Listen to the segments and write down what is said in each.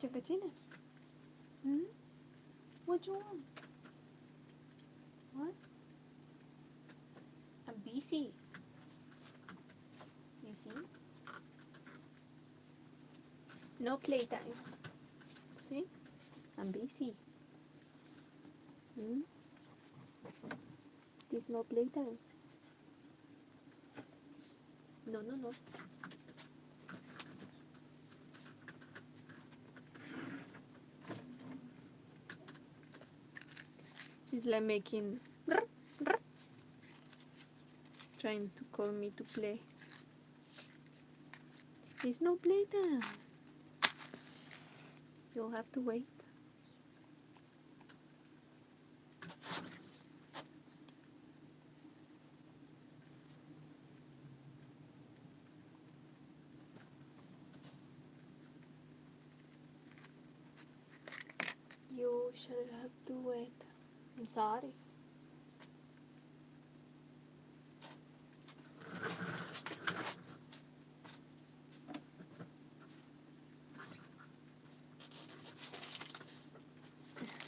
Changachina? Hmm? What you want? What? I'm busy. You see? No playtime. See? I'm busy. Hmm? This no playtime. No, no, no. She's like making trying to call me to play. It's no playtime. You'll have to wait. You shall have to wait. I'm sorry.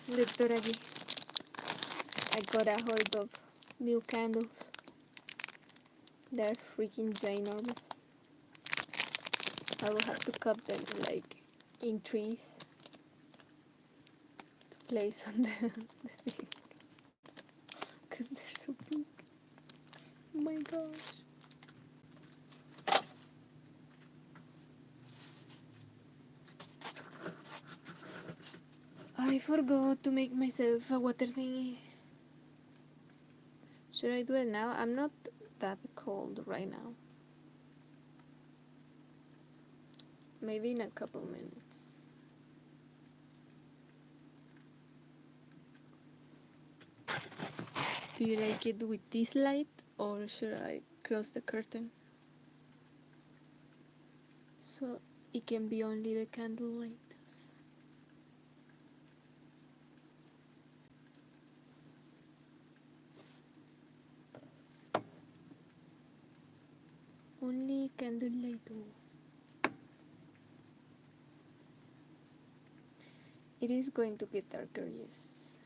Look, Doragi. I got a hold of new candles. They're freaking ginormous. I will have to cut them like in trees to place on the thing. Because they're so big. Oh my gosh. I forgot to make myself a water thingy. Should I do it now? I'm not that cold right now. Maybe in a couple minutes. Do you like it with this light or should I close the curtain? So it can be only the candle light. Only candlelight. It is going to get darker, yes.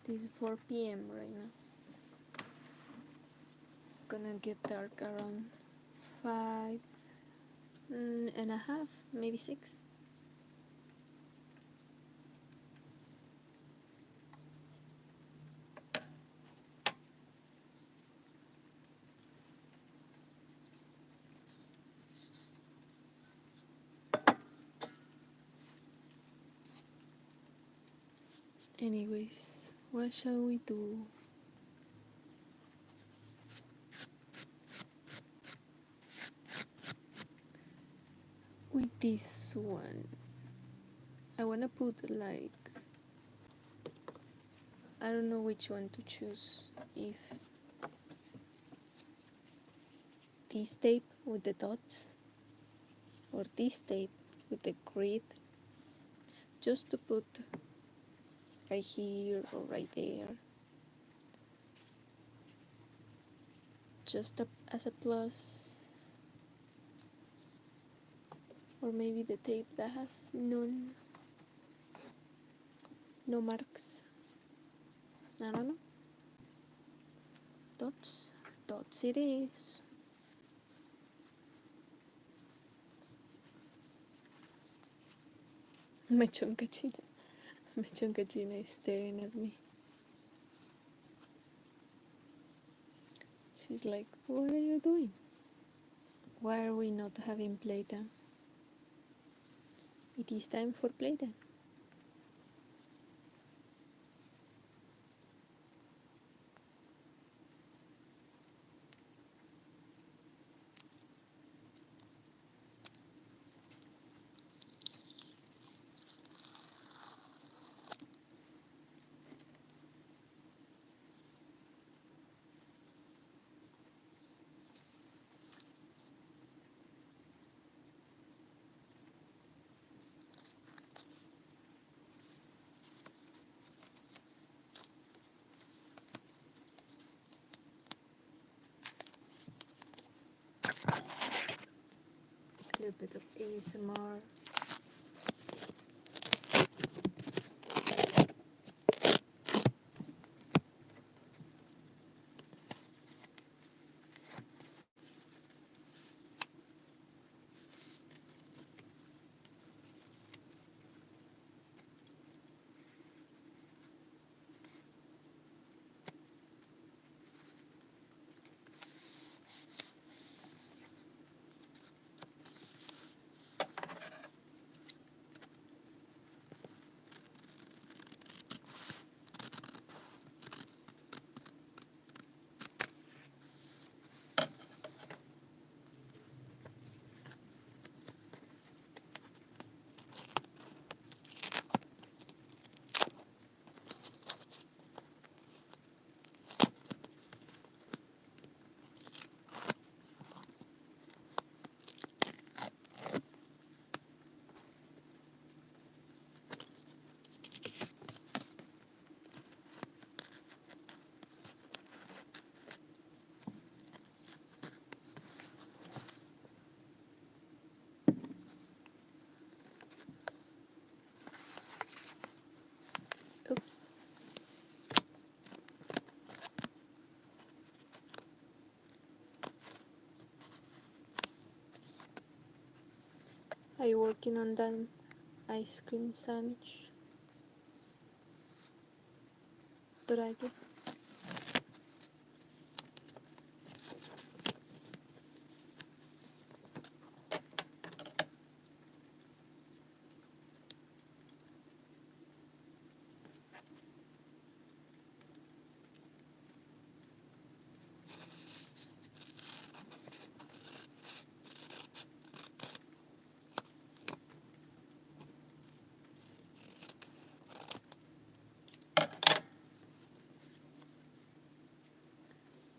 It is 4 p.m. right now. It's gonna get dark around 5:30, maybe 6. Anyways, what shall we do? With this one, I wanna put like, I don't know which one to choose. If this tape with the dots or this tape with the grid, just to put right here or right there, just as a plus. Or maybe the tape that has no marks. I don't know. Dots it is. Mechonka China is staring at me. She's like, what are you doing? Why are we not having playtime? It is time for playtime. A little bit of ASMR. I working on that ice cream sandwich. Dorage.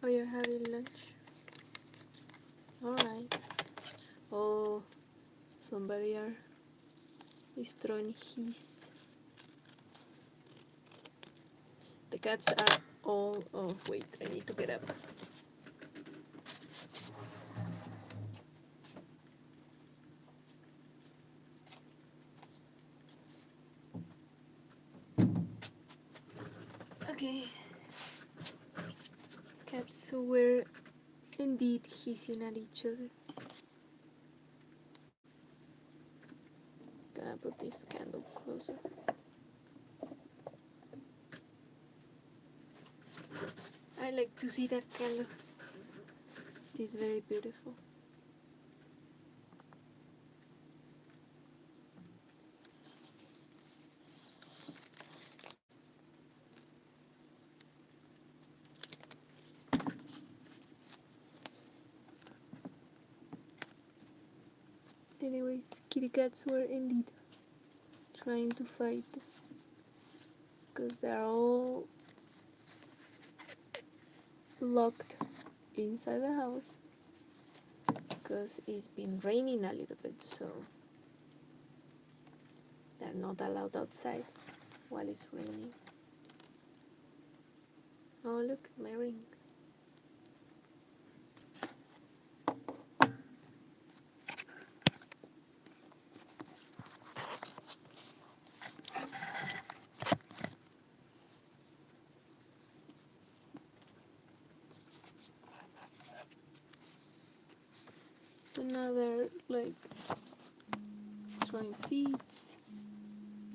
Oh, you're having lunch? Alright. Oh, somebody is throwing his. The cats are all. Oh, wait, I need to get up. Okay. Cats were indeed hissing at each other. Gonna put this candle closer. I like to see that candle. It is very beautiful. Anyways, kitty cats were indeed trying to fight because they're all locked inside the house because it's been raining a little bit, so they're not allowed outside while it's raining. Oh, look, my ring. So now they're like throwing fits,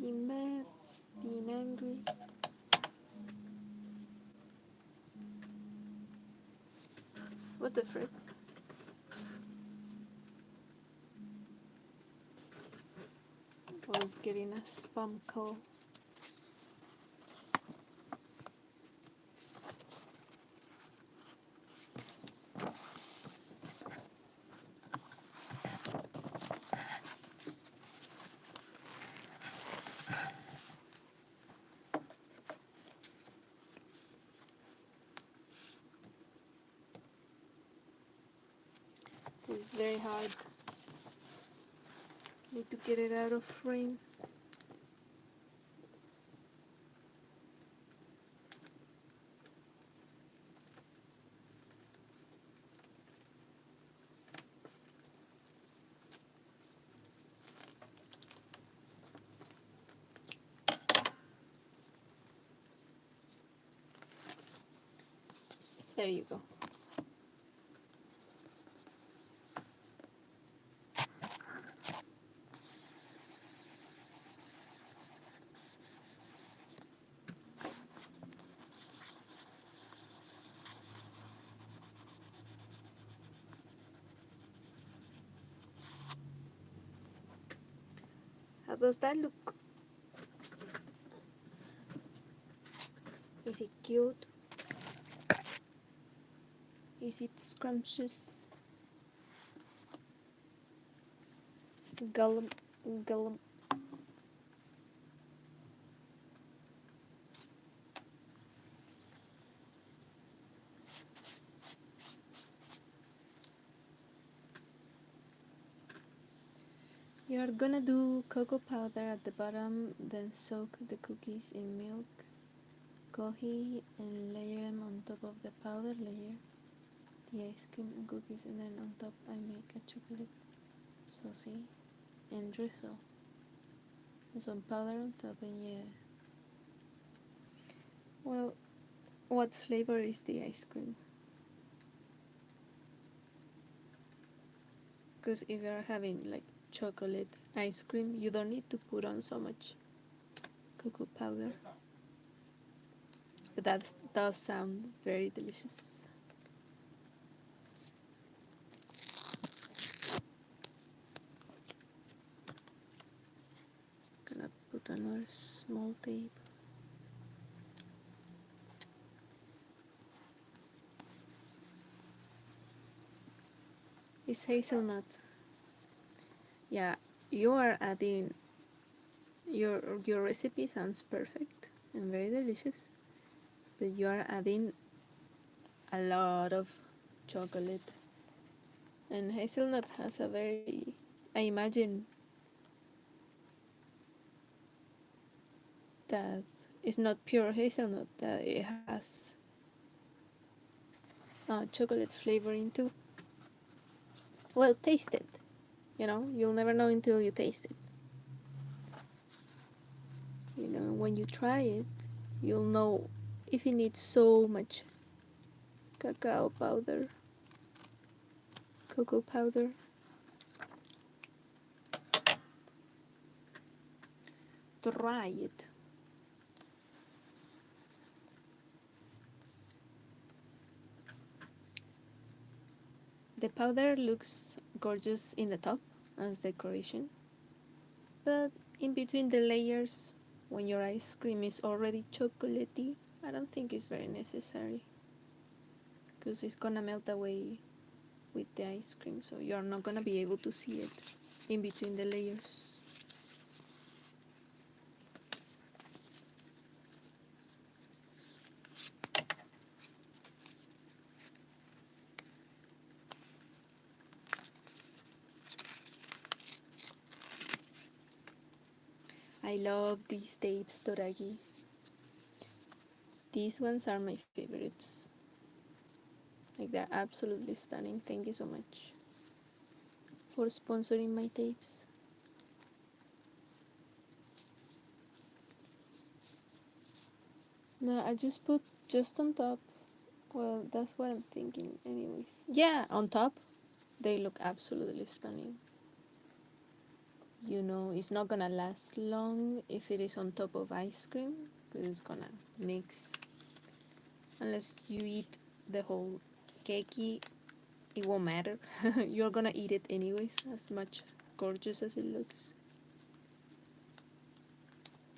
being mad, being angry. What the frick? I was getting a spam call. It's very hard. Need to get it out of frame. There you go. How does that look? Is it cute? Is it scrumptious? Gulp, gulp. You're gonna do cocoa powder at the bottom, then soak the cookies in milk, coffee, and layer them on top of the powder layer, the ice cream and cookies, and then on top I make a chocolate sauce and drizzle. And some powder on top, and yeah. Well, what flavor is the ice cream? Because if you're having like chocolate ice cream, you don't need to put on so much cocoa powder. But that does sound very delicious. Gonna put another small tape. It's hazelnut. Yeah, you are adding your recipe sounds perfect and very delicious, but you are adding a lot of chocolate, and hazelnut has a very, I imagine that it's not pure hazelnut, that it has chocolate flavoring too. Well, taste it. You'll never know until you taste it. When you try it, you'll know if it needs so much cacao powder, cocoa powder. Try it. The powder looks gorgeous in the top as decoration, but in between the layers, when your ice cream is already chocolatey, I don't think it's very necessary, because it's gonna melt away with the ice cream, so you're not gonna be able to see it in between the layers. I love these tapes, Doragi. These ones are my favorites. Like, they're absolutely stunning. Thank you so much for sponsoring my tapes. No, I just put just on top. Well, that's what I'm thinking anyways. Yeah, on top, they look absolutely stunning. It's not gonna last long if it is on top of ice cream, because it's gonna mix. Unless you eat the whole cakey, it won't matter. You're gonna eat it anyways, as much gorgeous as it looks.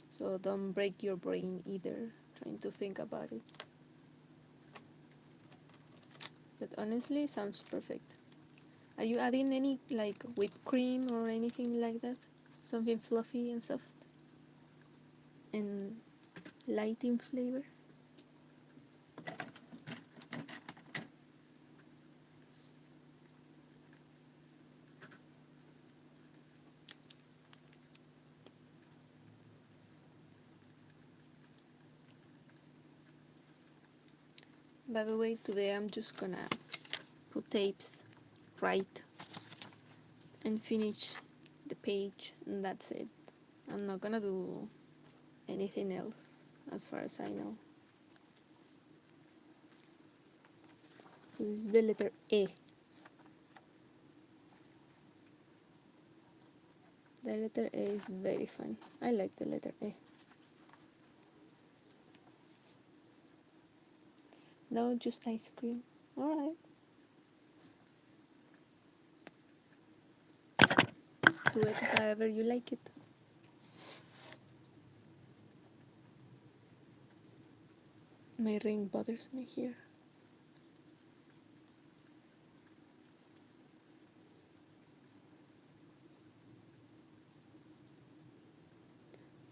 So don't break your brain either trying to think about it. But honestly, it sounds perfect. Are you adding any like whipped cream or anything like that? Something fluffy and soft and light in flavor? By the way, today I'm just gonna put tapes right and finish the page, and that's it. I'm not gonna do anything else as far as I know. So this is the letter E. The letter A is very fun. I like the letter A. No, just ice cream. Alright. Do it however you like it. My ring bothers me here.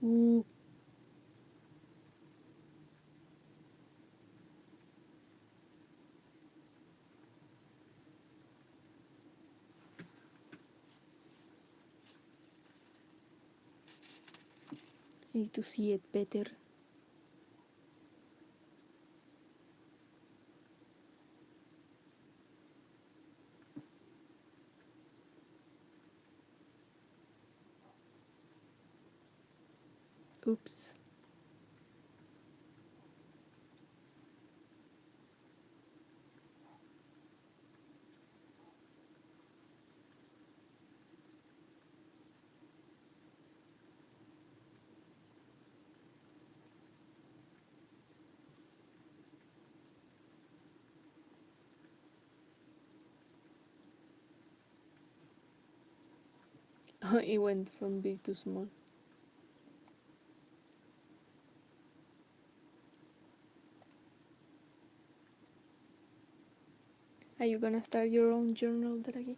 Ooh. I need to see it better. Oops. It went from big to small. Are you gonna start your own journal, Draghi?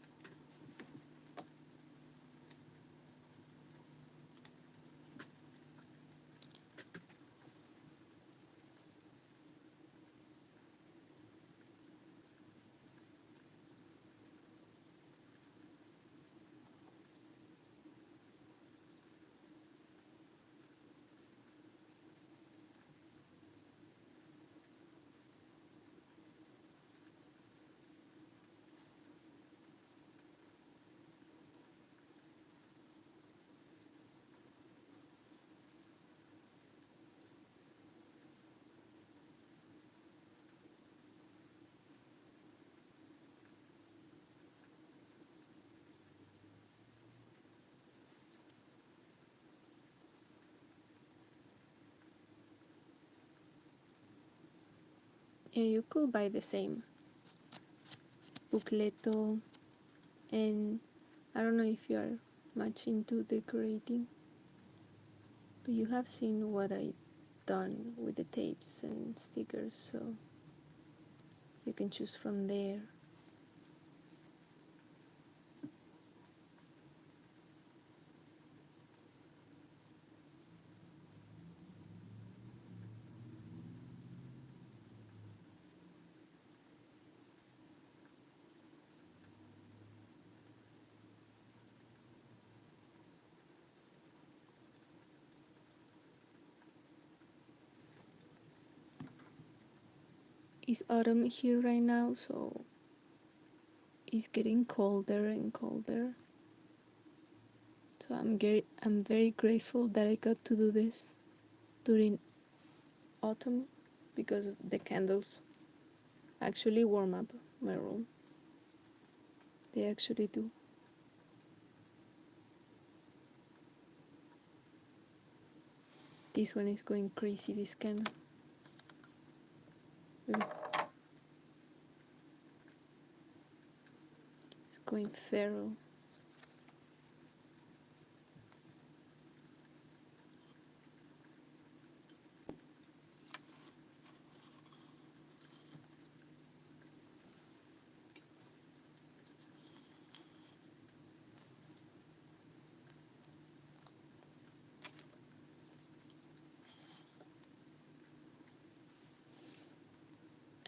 Yeah, you could buy the same Bookleto, and I don't know if you are much into decorating, but you have seen what I done with the tapes and stickers, so you can choose from there. It's autumn here right now, so it's getting colder and colder. So I'm very grateful that I got to do this during autumn because the candles actually warm up my room. They actually do. This one is going crazy, this candle. It's going feral.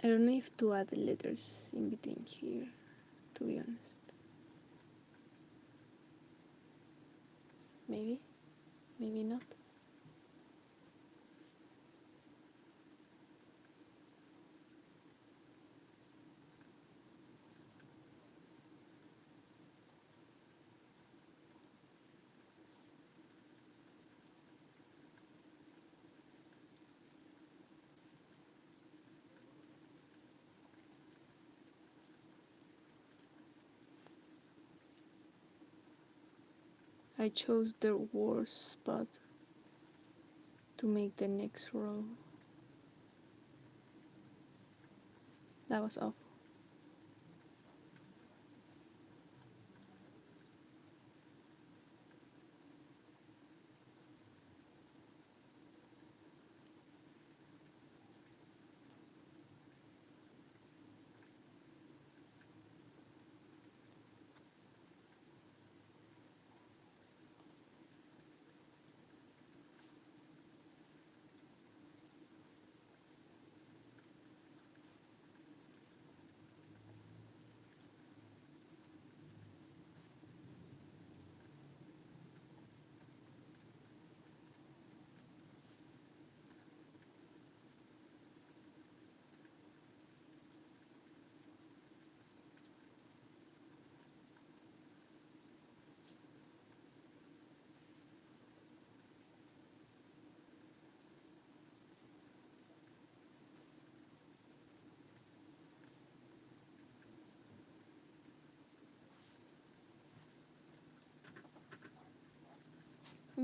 I don't know if to add letters in between here, to be honest. Maybe, maybe not. I chose the worst spot to make the next row. That was awful.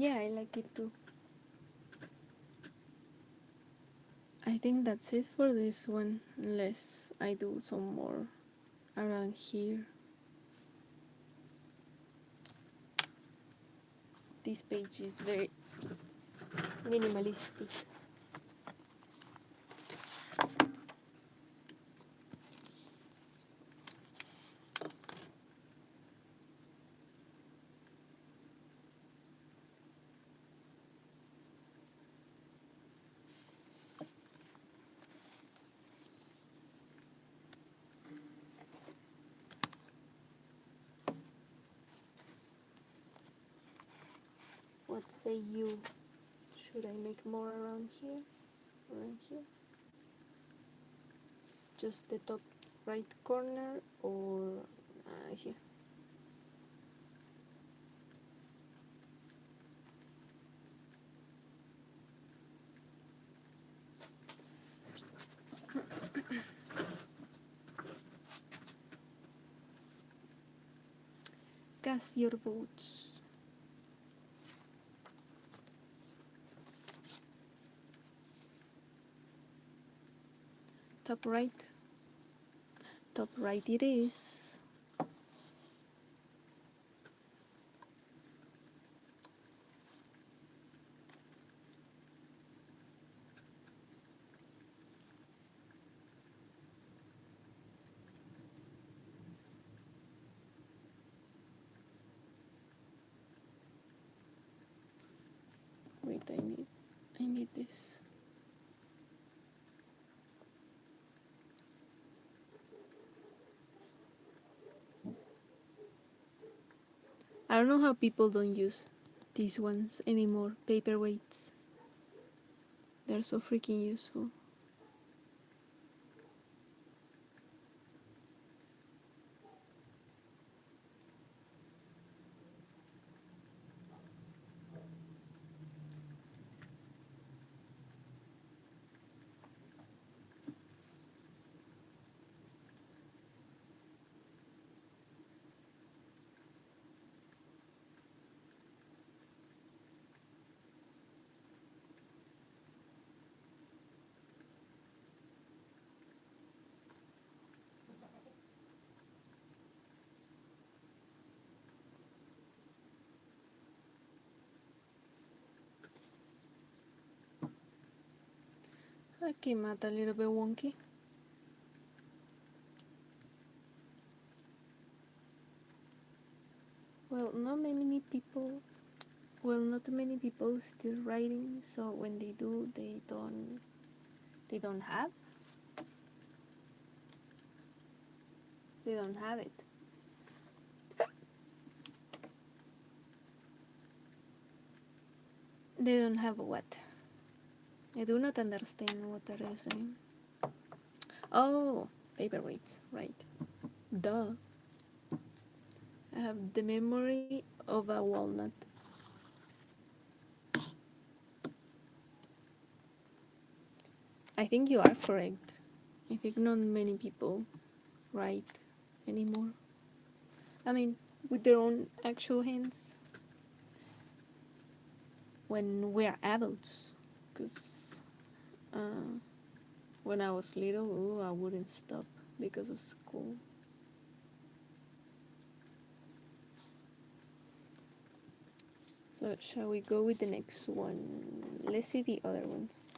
Yeah, I like it too. I think that's it for this one, unless I do some more around here. this page is very minimalistic. What say you? Should I make more around here? Around here? Just the top right corner or here? Cast your votes. Top right. Top right it is. Wait, I need this. I don't know how people don't use these ones anymore, paperweights. They're so freaking useful. That came out a little bit wonky. Well, not many people still writing, so when they do, they don't have it. They don't have what? I do not understand what are you saying. Oh, paperweights, right. Duh. I have the memory of a walnut. I think you are correct. I think not many people write anymore. I mean, with their own actual hands. When we're adults. Because when I was little, I wouldn't stop because of school. So shall we go with the next one? Let's see the other ones.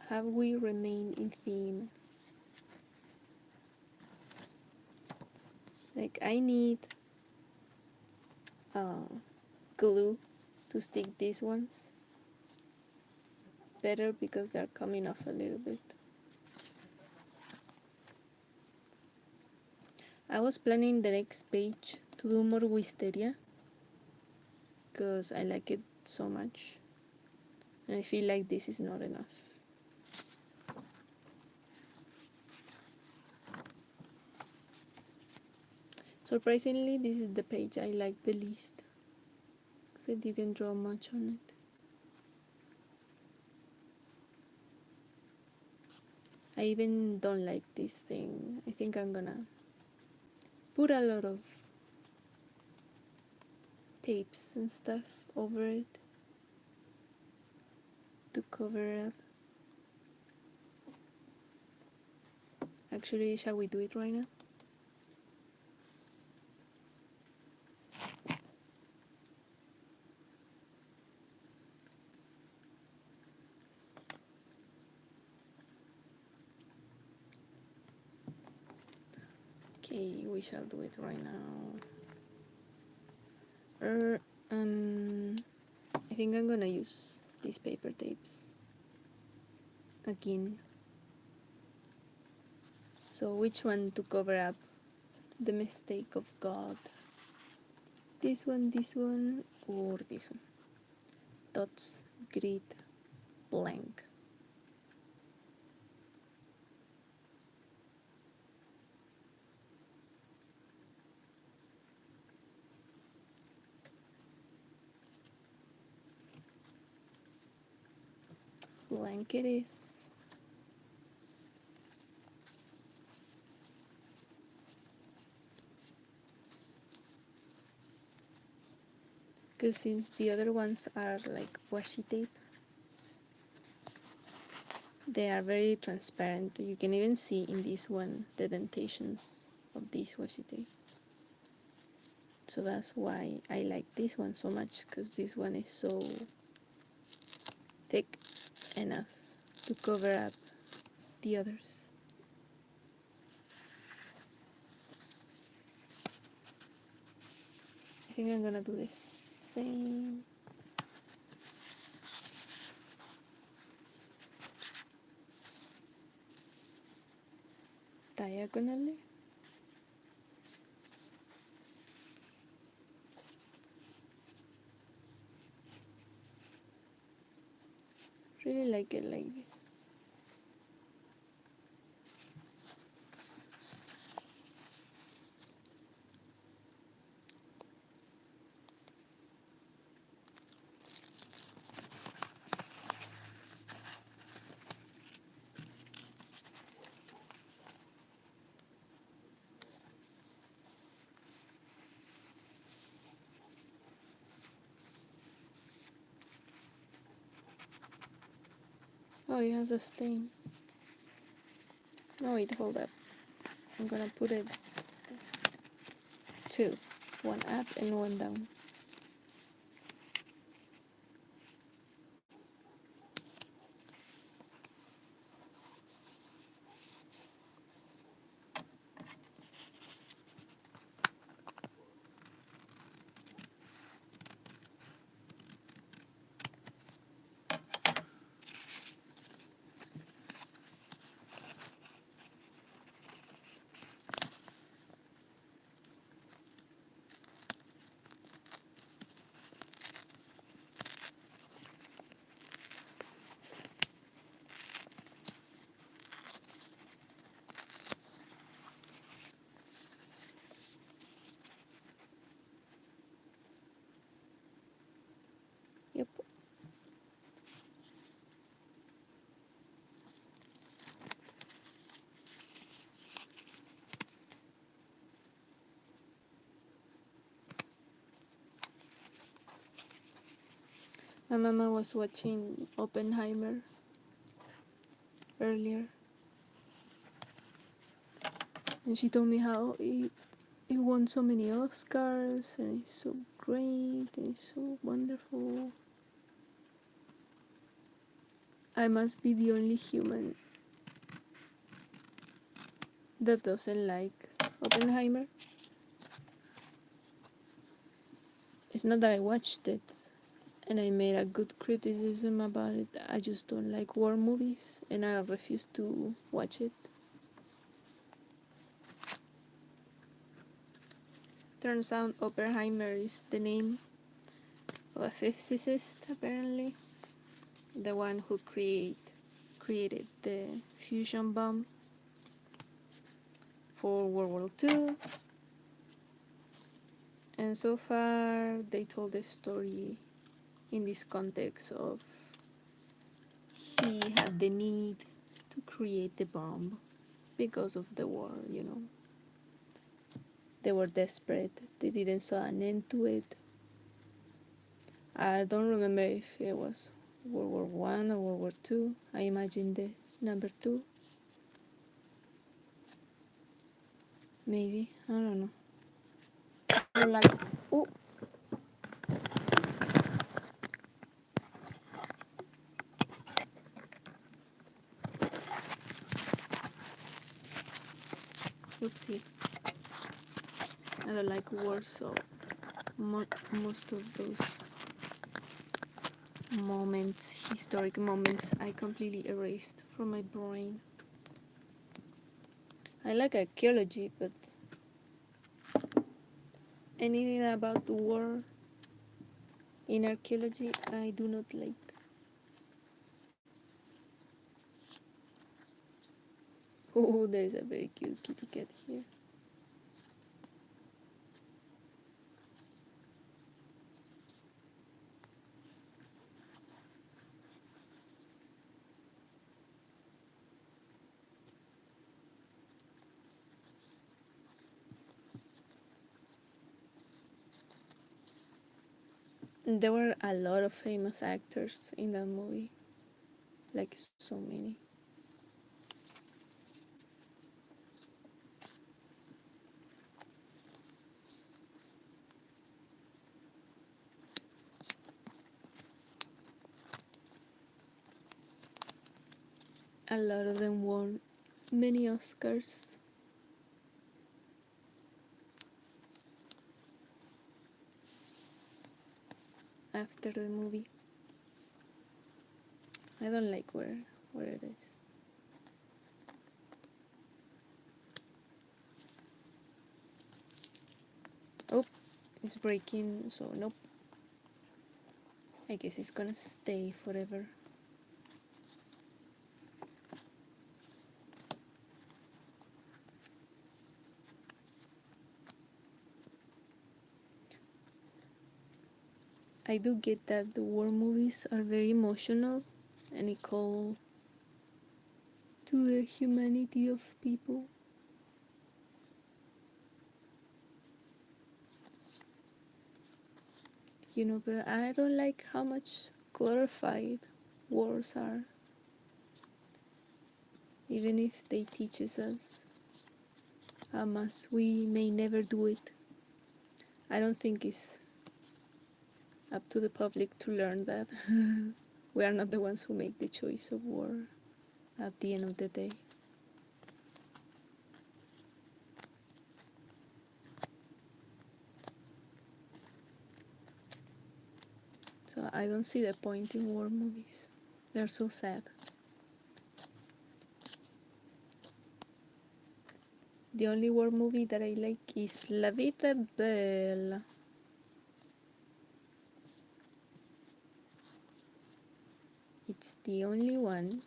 Have we remained in theme? Like I need glue to stick these ones better because they're coming off a little bit. I was planning the next page to do more wisteria because I like it so much and I feel like this is not enough. Surprisingly, this is the page I like the least because I didn't draw much on it. I even don't like this thing. I think I'm gonna put a lot of tapes and stuff over it to cover it up. Actually, shall we do it right now? Okay, we shall do it right now. I think I'm gonna use these paper tapes again. So which one to cover up the mistake of God? This one, or this one? Dots, grid, blank. Blank it is. Because since the other ones are like washi tape, they are very transparent. You can even see in this one the dentations of this washi tape. So that's why I like this one so much, because this one is so thick enough to cover up the others. I think I'm gonna do the same. Diagonally. Really like it like this. Oh, it has a stain. No, wait, hold up. I'm gonna put it two. One up and one down. Yep. My mama was watching Oppenheimer earlier, and she told me how it won so many Oscars and it's so great and it's so wonderful. I must be the only human that doesn't like Oppenheimer. It's not that I watched it and I made a good criticism about it. I just don't like war movies and I refuse to watch it. Turns out Oppenheimer is the name of a physicist, apparently. The one who created the fusion bomb for World War II. And so far, they told the story in this context of he had the need to create the bomb because of the war, you know. They were desperate. They didn't saw an end to it. I don't remember if it was World War One or World War Two. I imagine the number two. Maybe. I don't know. I don't like. Oh. Oopsie. don't like war, so most of those moments, historic moments, I completely erased from my brain. I like archaeology, but anything about war in archaeology I do not like. Oh, there's a very cute kitty cat here. There were a lot of famous actors in that movie, like so many. A lot of them won many Oscars. After the movie. I don't like where it is. Oh, it's breaking, so nope. I guess it's gonna stay forever. I do get that the war movies are very emotional and it call to the humanity of people. But I don't like how much glorified wars are. Even if they teaches us how much we may never do it. I don't think it's up to the public to learn that. We are not the ones who make the choice of war at the end of the day. So I don't see the point in war movies. They're so sad. The only war movie that I like is La Vita Bella. It's the only one.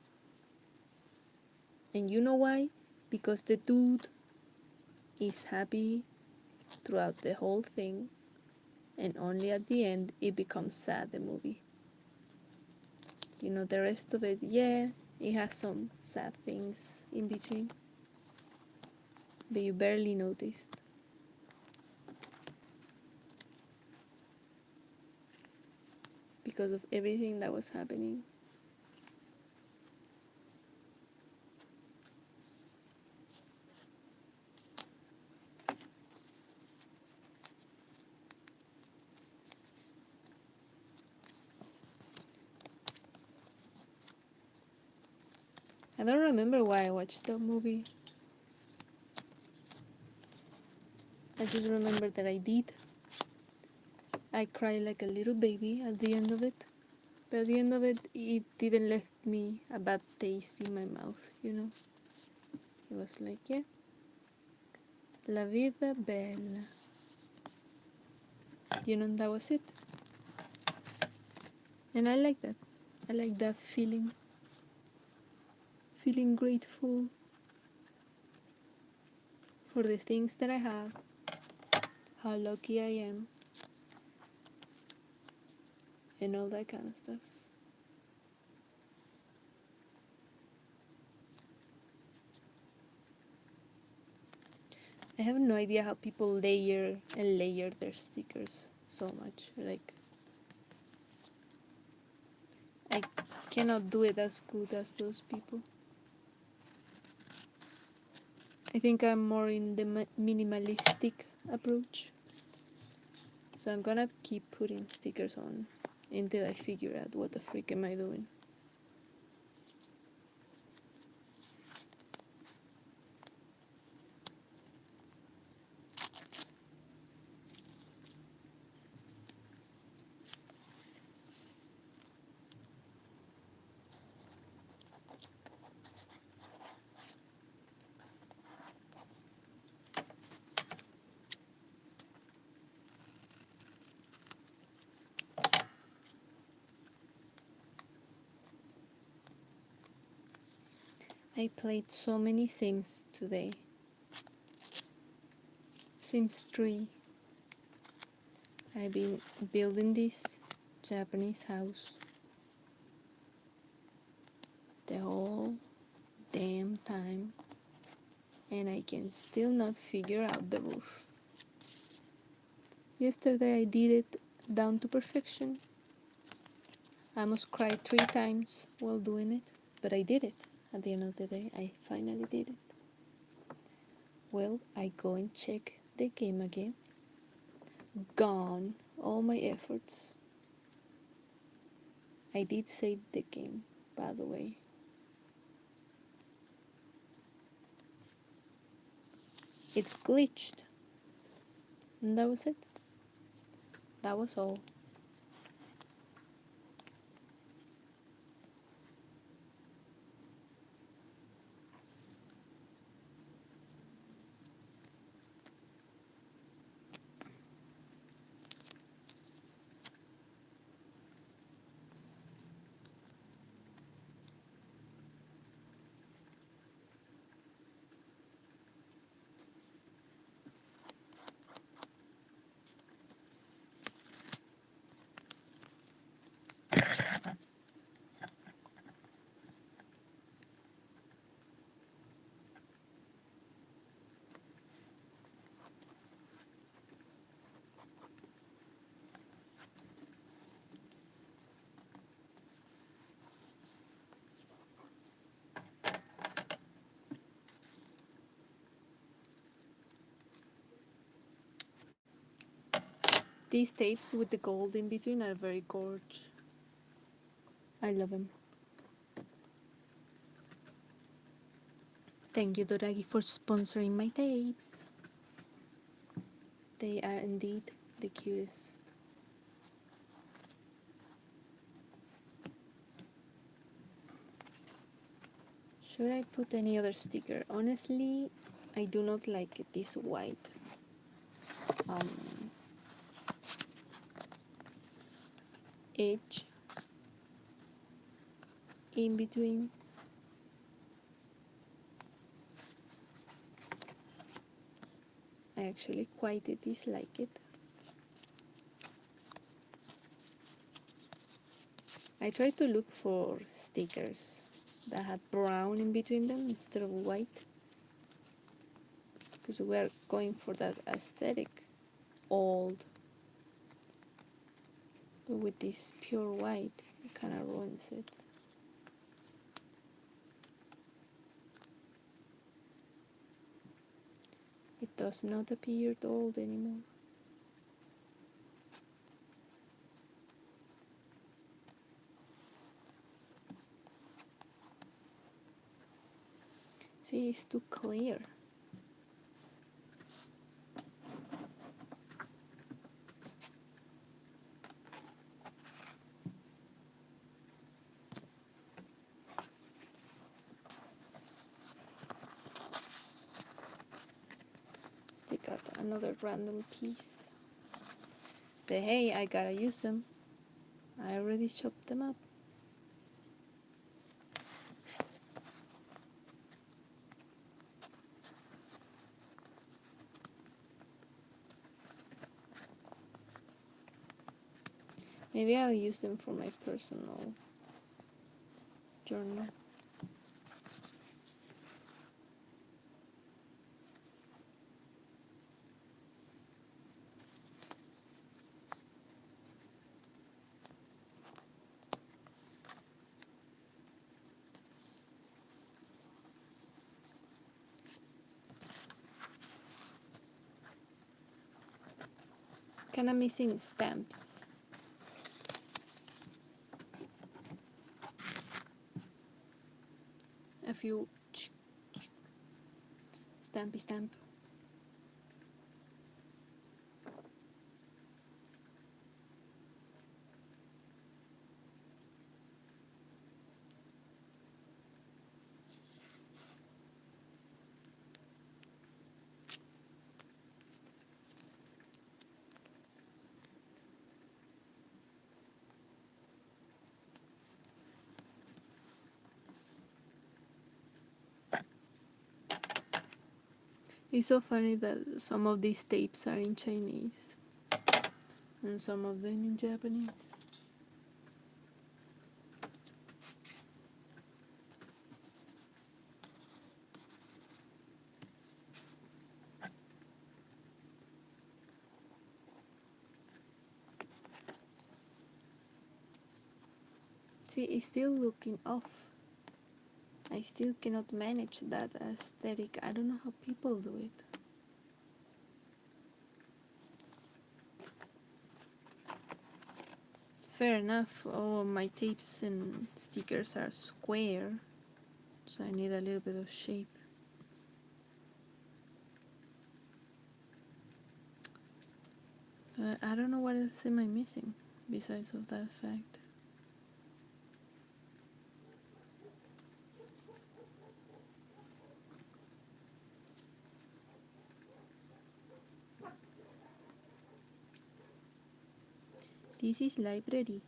And you know why? Because the dude is happy throughout the whole thing, and only at the end it becomes sad, the movie. The rest of it, yeah, it has some sad things in between, but you barely noticed. Because of everything that was happening. I don't remember why I watched that movie. I just remember that I did. I cried like a little baby at the end of it. But at the end of it, it didn't left me a bad taste in my mouth, It was like, yeah. La vida bella. That was it. And I like that. I like that feeling. Feeling grateful for the things that I have. How lucky I am. And all that kind of stuff. I have no idea how people layer and layer their stickers so much. Like, I cannot do it as good as those people. I think I'm more in the minimalistic approach. So I'm gonna keep putting stickers on until I figure out what the freak am I doing. I played so many Sims today. Sims 3. I've been building this Japanese house the whole damn time, and I can still not figure out the roof. Yesterday I did it down to perfection. I almost cried 3 times while doing it, but I did it. At the end of the day, I finally did it. Well, I go and check the game again. Gone, all my efforts. I did save the game, by the way. It glitched. And that was it. That was all. These tapes with the gold in between are very gorgeous. I love them. Thank you, Doragi, for sponsoring my tapes. They are indeed the cutest. Should I put any other sticker? Honestly, I do not like this white edge in between. I actually quite dislike it. I tried to look for stickers that had brown in between them instead of white, because we're going for that aesthetic, old. But with this pure white, it kind of ruins it. It does not appear old anymore. See, it's too clear. Stick out another random piece. But hey, I gotta use them. I already chopped them up. Maybe I'll use them for my personal journal. Kinda missing stamps. A few stampy stamp. It's so funny that some of these tapes are in Chinese and some of them in Japanese. See, it's still looking off. I still cannot manage that aesthetic. I don't know how people do it. Fair enough, all my tapes and stickers are square, so I need a little bit of shape. But I don't know what else am I missing, besides of that fact. This is library.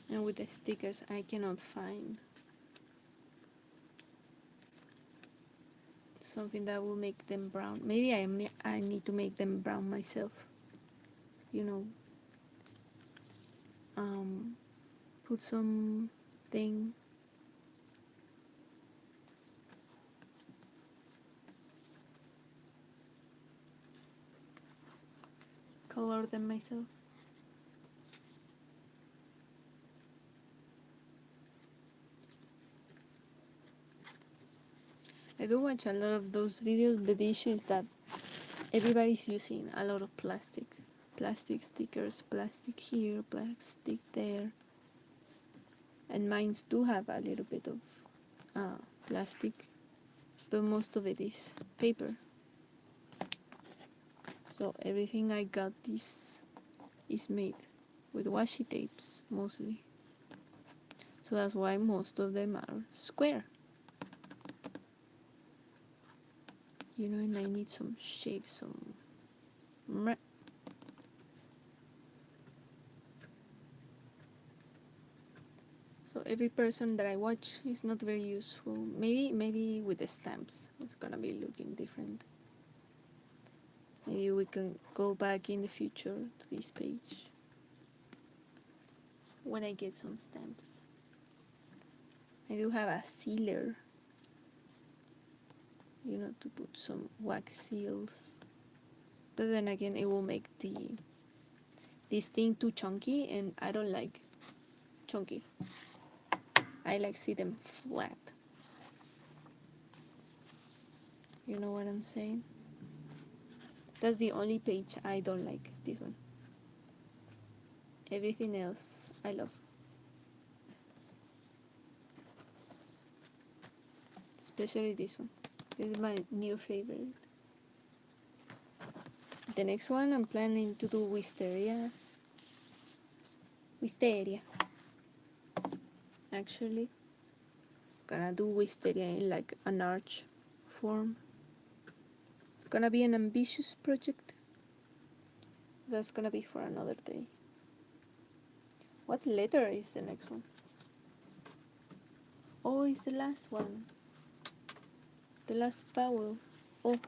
And with the stickers, I cannot find something that will make them brown. Maybe I need to make them brown myself. You know, put some thing, color them myself. I do watch a lot of those videos, but the issue is that everybody's using a lot of plastic. Plastic stickers, plastic here, plastic there. And mines do have a little bit of plastic, but most of it is paper. So everything I got is made with washi tapes mostly. So that's why most of them are square. You know, and I need some shape, some... So every person that I watch is not very useful. Maybe with the stamps it's gonna be looking different. Maybe we can go back in the future to this page when I get some stamps. I do have a sealer, you know, to put some wax seals. But then again, it will make this thing too chunky, and I don't like chunky. I like see them flat. You know what I'm saying? That's the only page I don't like, this one. Everything else I love. Especially this one. This is my new favorite. The next one I'm planning to do wisteria. Actually, gonna do wisteria in like an arch form. It's gonna be an ambitious project. That's gonna be for another day. What letter is the next one? Oh, it's the last one. The last vowel. O.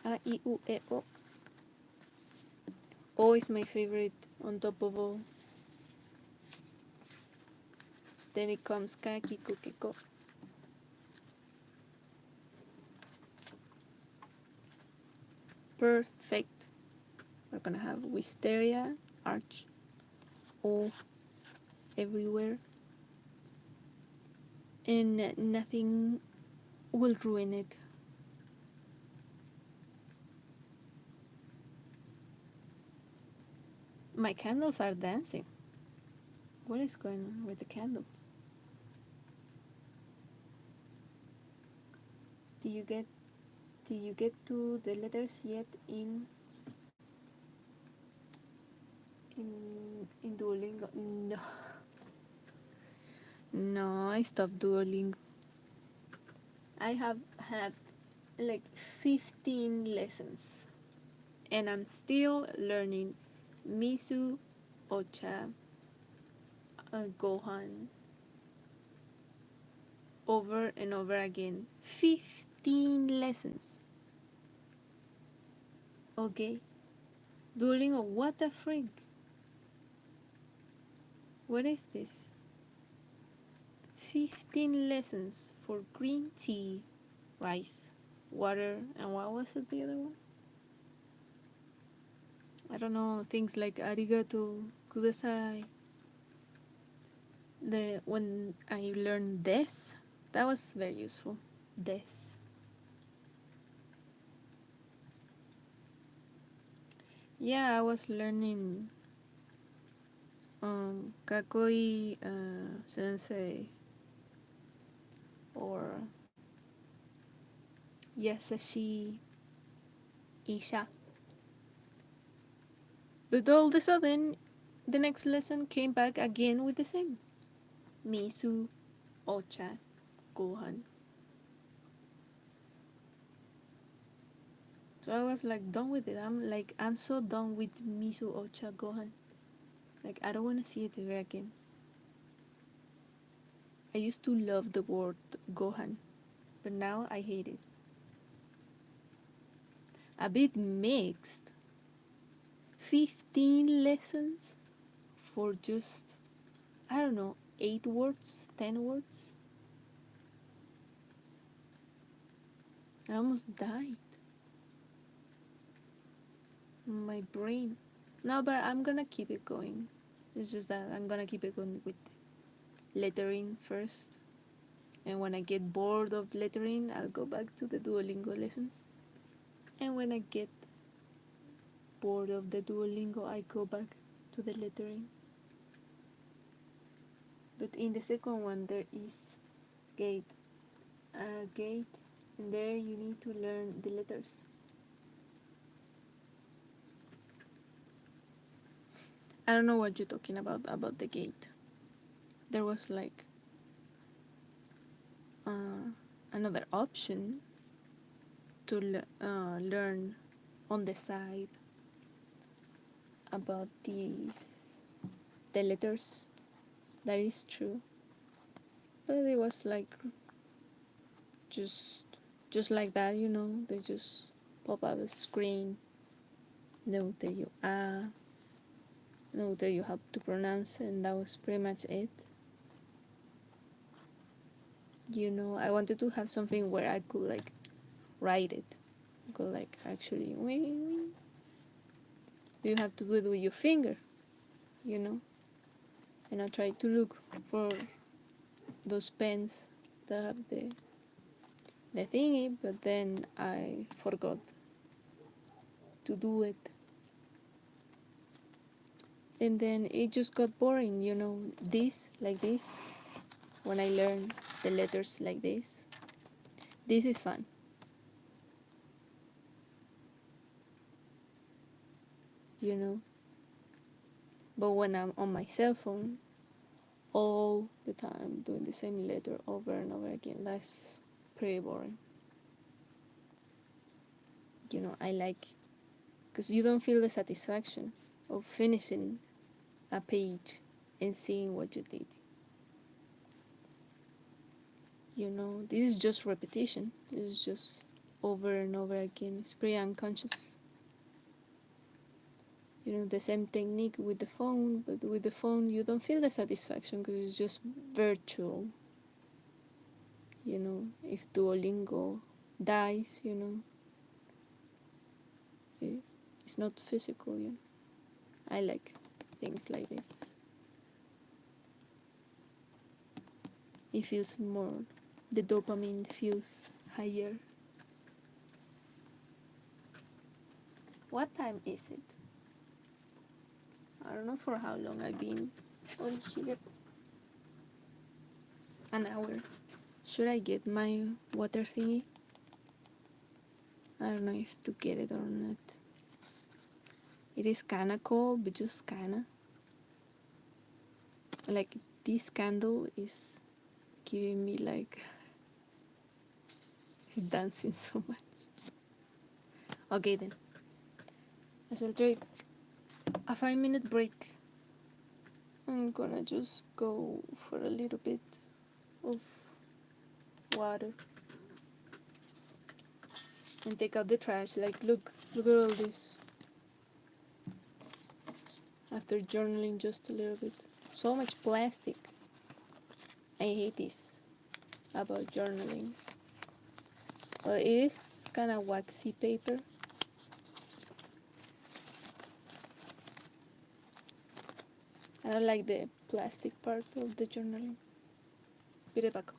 A, I, U, E, O. O is my favorite on top of all. Then it comes Ka, Ki, Ku, Ke, Ko. Perfect. We're gonna have wisteria, arch, O everywhere. And nothing will ruin it. My candles are dancing. What is going on with the candles? Do you get to the letters yet in in Duolingo. No. No, I stopped Duolingo. I have had like 15 lessons and I'm still learning miso, ocha, gohan over and over again. 15 lessons. Okay. Duolingo, what the freak? What is this? 15 lessons for green tea, rice, water, and what was it, the other one? I don't know, things like arigato, kudasai. When I learned this, that was very useful. This. Yeah, I was learning kakoi sensei or yasashi isha. But all of a sudden, the next lesson came back again with the same. Misu, ocha, gohan. So I was like done with it. I'm so done with misu, ocha, gohan. Like I don't want to see it ever again. I used to love the word gohan, but now I hate it. A bit mixed. 15 lessons for just, I don't know, 8 words, 10 words. I almost died. My brain. No, but I'm gonna keep it going. It's just that I'm gonna keep it going with lettering first. And when I get bored of lettering, I'll go back to the Duolingo lessons. And when I get bored of the Duolingo, I go back to the lettering. But in the second one, there is gate. Gate, and there you need to learn the letters. I don't know what you're talking about the gate. There was like another option to learn on the side about the letters. That is true, but it was like just like that, you know. They just pop up a screen. They will tell you they will tell you how to pronounce it, and that was pretty much it. You know, I wanted to have something where I could like write it. I could like actually you have to do it with your finger, you know. And I tried to look for those pens that have the thingy, but then I forgot to do it. And then it just got boring, you know. This, like this, when I learned the letters like this is fun. You know. But when I'm on my cell phone, all the time doing the same letter over and over again, that's pretty boring. You know, I like, because you don't feel the satisfaction of finishing a page and seeing what you did. You know, this is just repetition. This is just over and over again. It's pretty unconscious. You know, the same technique with the phone, but with the phone you don't feel the satisfaction because it's just virtual. You know, if Duolingo dies, you know, it's not physical, you know. I like things like this. It feels more, the dopamine feels higher. What time is it? I don't know for how long I've been on here. An hour. Should I get my water thingy? I don't know if to get it or not. It is kinda cold, but just kinda. Like, this candle is giving me like it's dancing so much. Okay then, I shall take a 5-minute break. I'm gonna just go for a little bit of water and take out the trash. Like, look at all this. After journaling just a little bit, so much plastic. I hate this about journaling. Well, it is kind of waxy paper. I don't like the plastic part of the journaling. Pide Paco.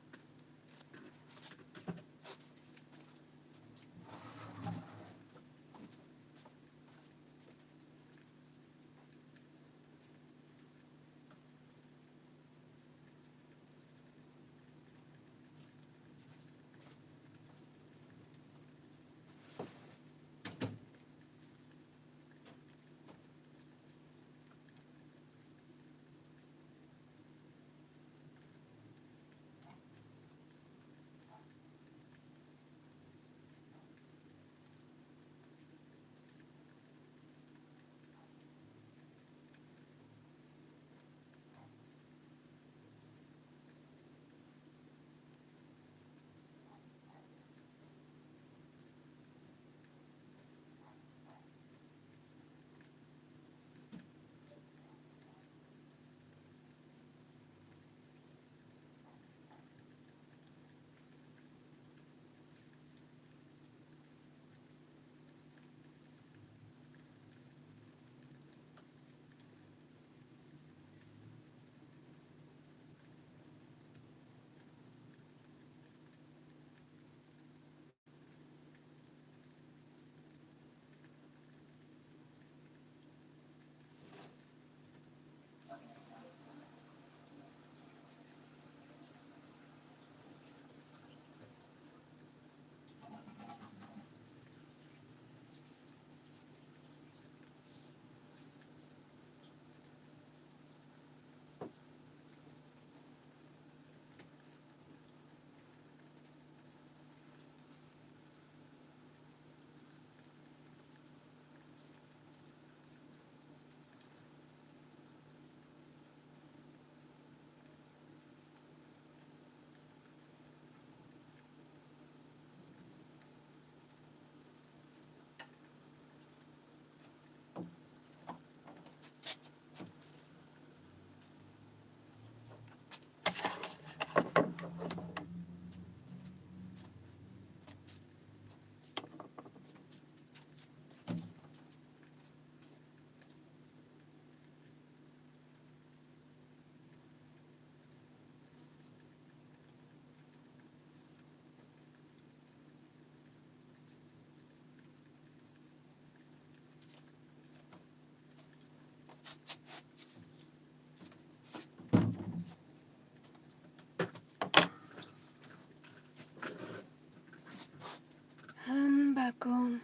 I'm back home.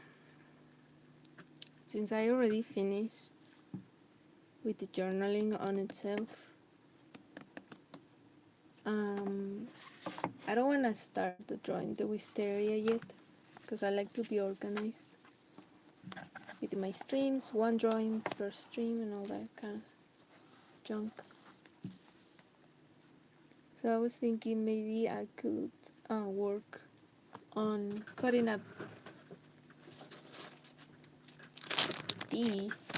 Since I already finished with the journaling on itself, um, I don't want to start drawing the wisteria yet, because I like to be organized with my streams, one drawing per stream and all that kind of junk. So I was thinking maybe I could work on cutting up these,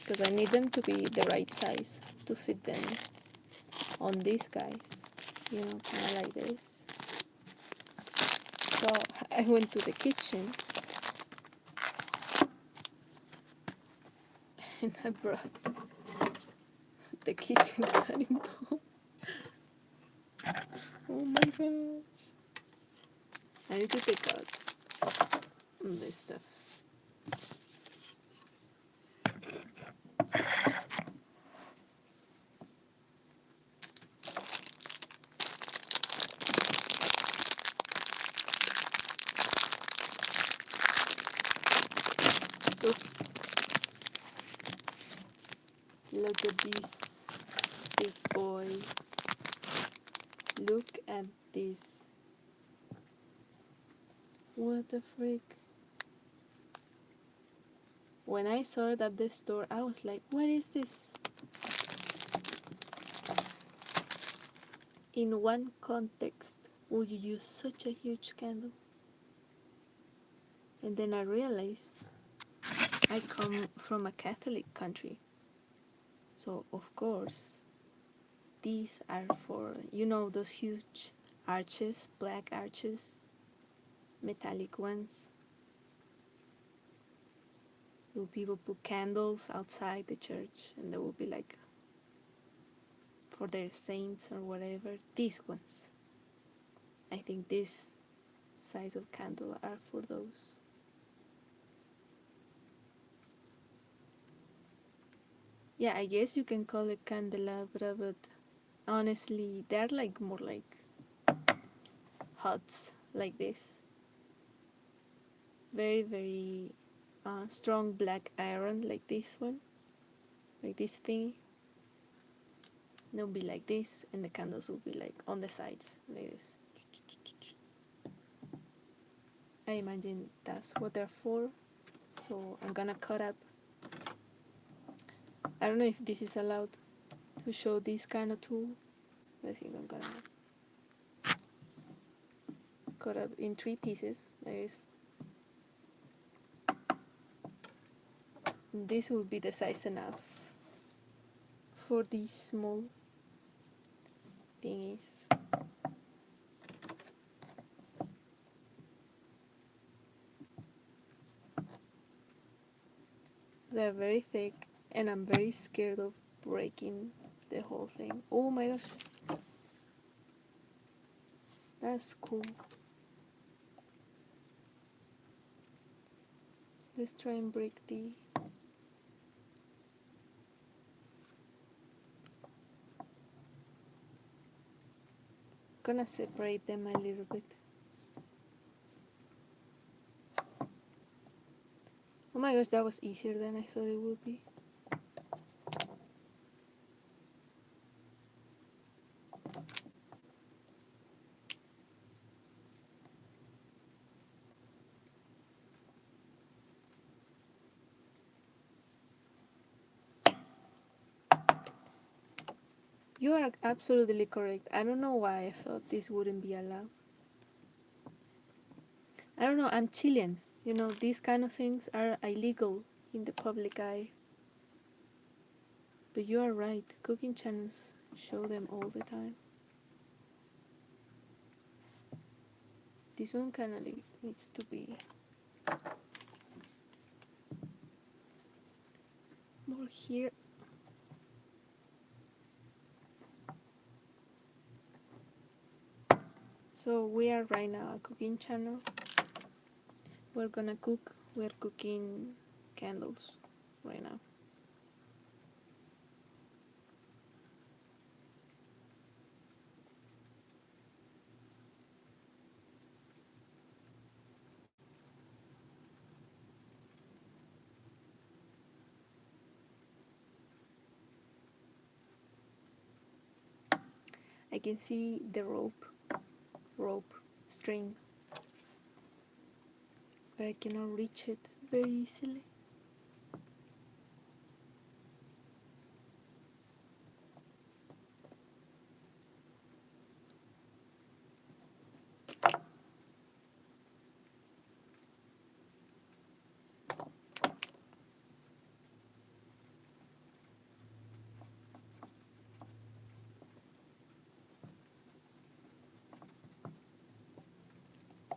because I need them to be the right size to fit them on these guys, you know, kind of like this. So I went to the kitchen and I brought the kitchen cutting board. Oh my gosh. I need to take out this stuff. Oops. Look at this. big boy. Look at this. What the freak? When I saw it at the store, I was like, what is this? In one context would you use such a huge candle? And then I realized I come from a Catholic country. So, of course, these are for, those huge arches, black arches, metallic ones. So people put candles outside the church and they will be like for their saints or whatever. These ones. I think this size of candle are for those. Yeah, I guess you can call it candelabra, but honestly, they're like more like huts like this. Very, very strong black iron like this one. Like this thingy. They'll be like this, and the candles will be like on the sides, like this. I imagine that's what they're for. So I'm gonna cut up. I don't know if this is allowed to show this kind of tool. I think I'm gonna cut up in 3 pieces, like this. This will be the size enough for these small thingies. They're very thick, and I'm very scared of breaking the whole thing. Oh my gosh. That's cool. Let's try and break the... Gonna separate them a little bit. Oh my gosh, that was easier than I thought it would be. You are absolutely correct. I don't know why I thought this wouldn't be allowed. I don't know, I'm Chilean. These kind of things are illegal in the public eye. But you are right, cooking channels show them all the time. This one kind of needs to be more here. So we are right now a cooking channel. We're gonna cook. We're cooking candles right now. I can see the rope string, but I cannot reach it very easily.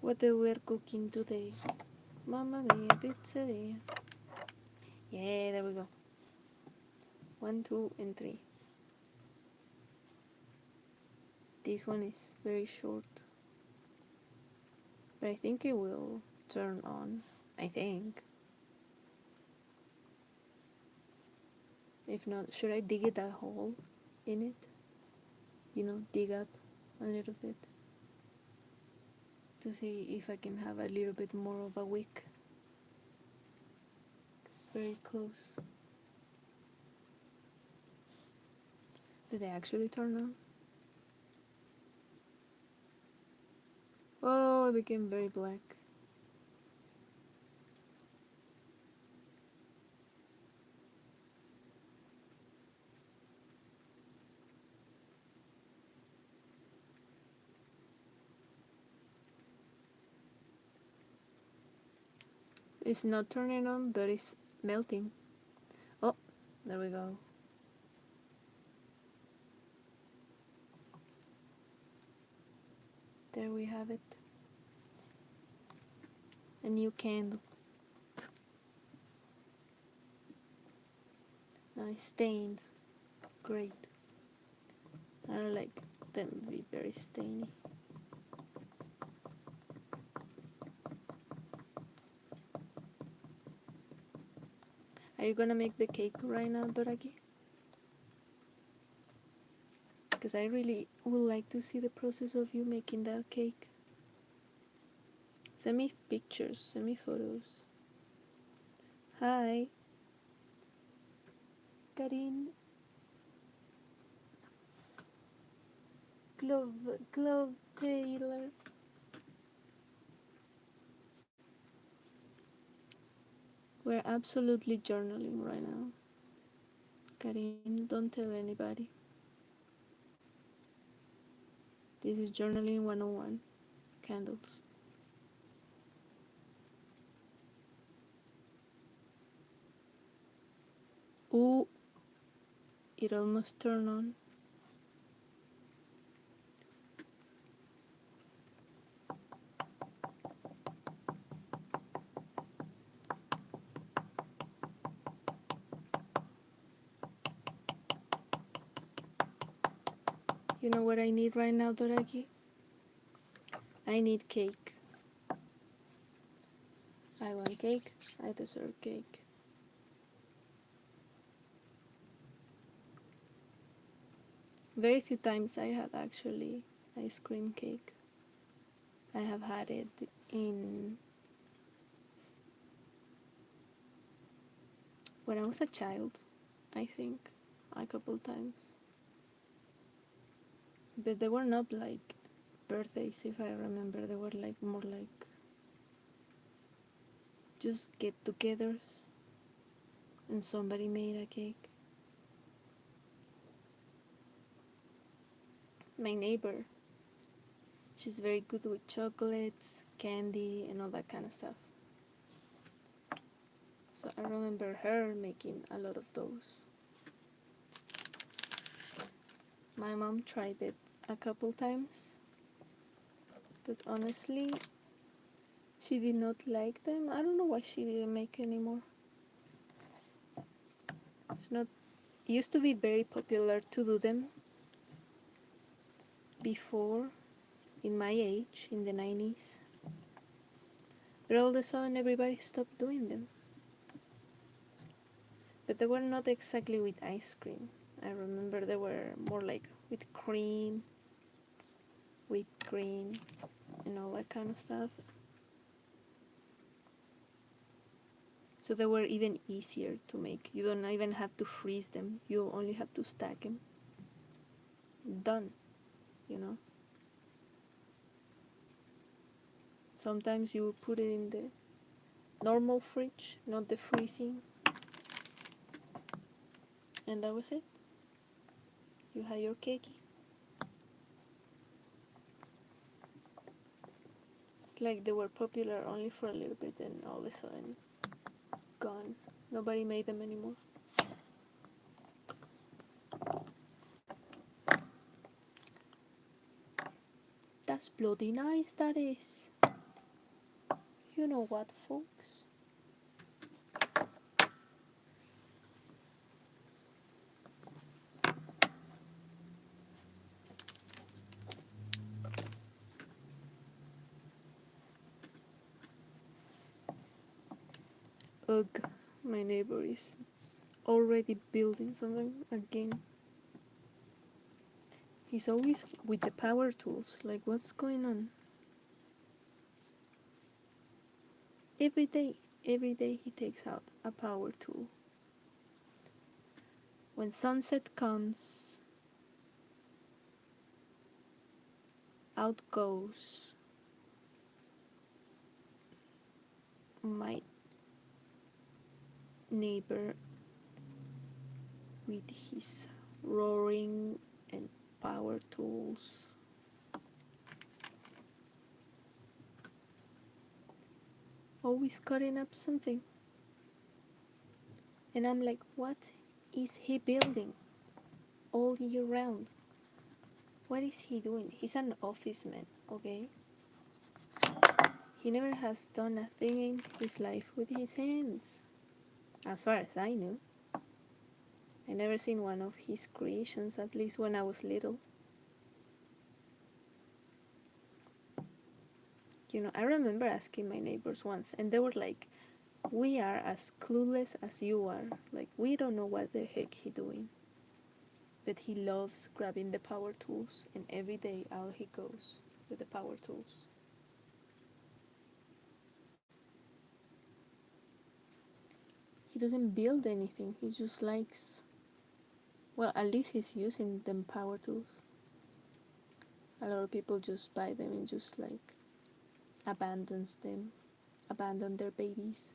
What we're cooking today? Mamma mia, pizzeria. Yeah, there we go. 1, 2, and 3. This one is very short, but I think it will turn on. I think. If not, should I dig it a hole in it? Dig up a little bit to see if I can have a little bit more of a wick. It's very close. Do they actually turn on? Oh, it became very black. It's not turning on, but it's melting. Oh, there we go. There we have it. A new candle. Nice stained. Great. I don't like them to be very stainy. Are you gonna make the cake right now, Doraki? Because I really would like to see the process of you making that cake. Send me pictures, send me photos. Hi. Karin. Glove Taylor. We're absolutely journaling right now. Karin, don't tell anybody. This is journaling 101. Candles. Ooh, it almost turned on. You know what I need right now, Doraki? I need cake. I want cake. I deserve cake. Very few times I have actually ice cream cake. I have had it in when I was a child, I think, a couple times. But they were not like birthdays, if I remember. They were like more like just get-togethers, and somebody made a cake. My neighbor, she's very good with chocolates, candy, and all that kind of stuff. So I remember her making a lot of those. My mom tried it a couple times, but honestly, she did not like them. I don't know why she didn't make anymore. It's not. It used to be very popular to do them before, in my age, in the 90s. But all of a sudden, everybody stopped doing them. But they were not exactly with ice cream. I remember they were more like with cream, whipped cream, and all that kind of stuff. So they were even easier to make. You don't even have to freeze them. You only have to stack them. Done, you know. Sometimes you put it in the normal fridge, not the freezing. And that was it. You had your cakey. It's like they were popular only for a little bit and all of a sudden gone. Nobody made them anymore. That's bloody nice, that is. You know what, folks? Ugh, my neighbor is already building something again. He's always with the power tools. Like, what's going on? Every day he takes out a power tool. When sunset comes, out goes my neighbor with his roaring and power tools. Always cutting up something. And I'm like, what is he building all year round? What is he doing? He's an office man, okay? He never has done a thing in his life with his hands, as far as I know. I never seen one of his creations, at least when I was little. I remember asking my neighbors once, and they were like, we are as clueless as you are. Like, we don't know what the heck he doing. But he loves grabbing the power tools, and every day out he goes with the power tools. He doesn't build anything. He just likes, well, at least he's using them power tools. A lot of people just buy them and just like abandon their babies.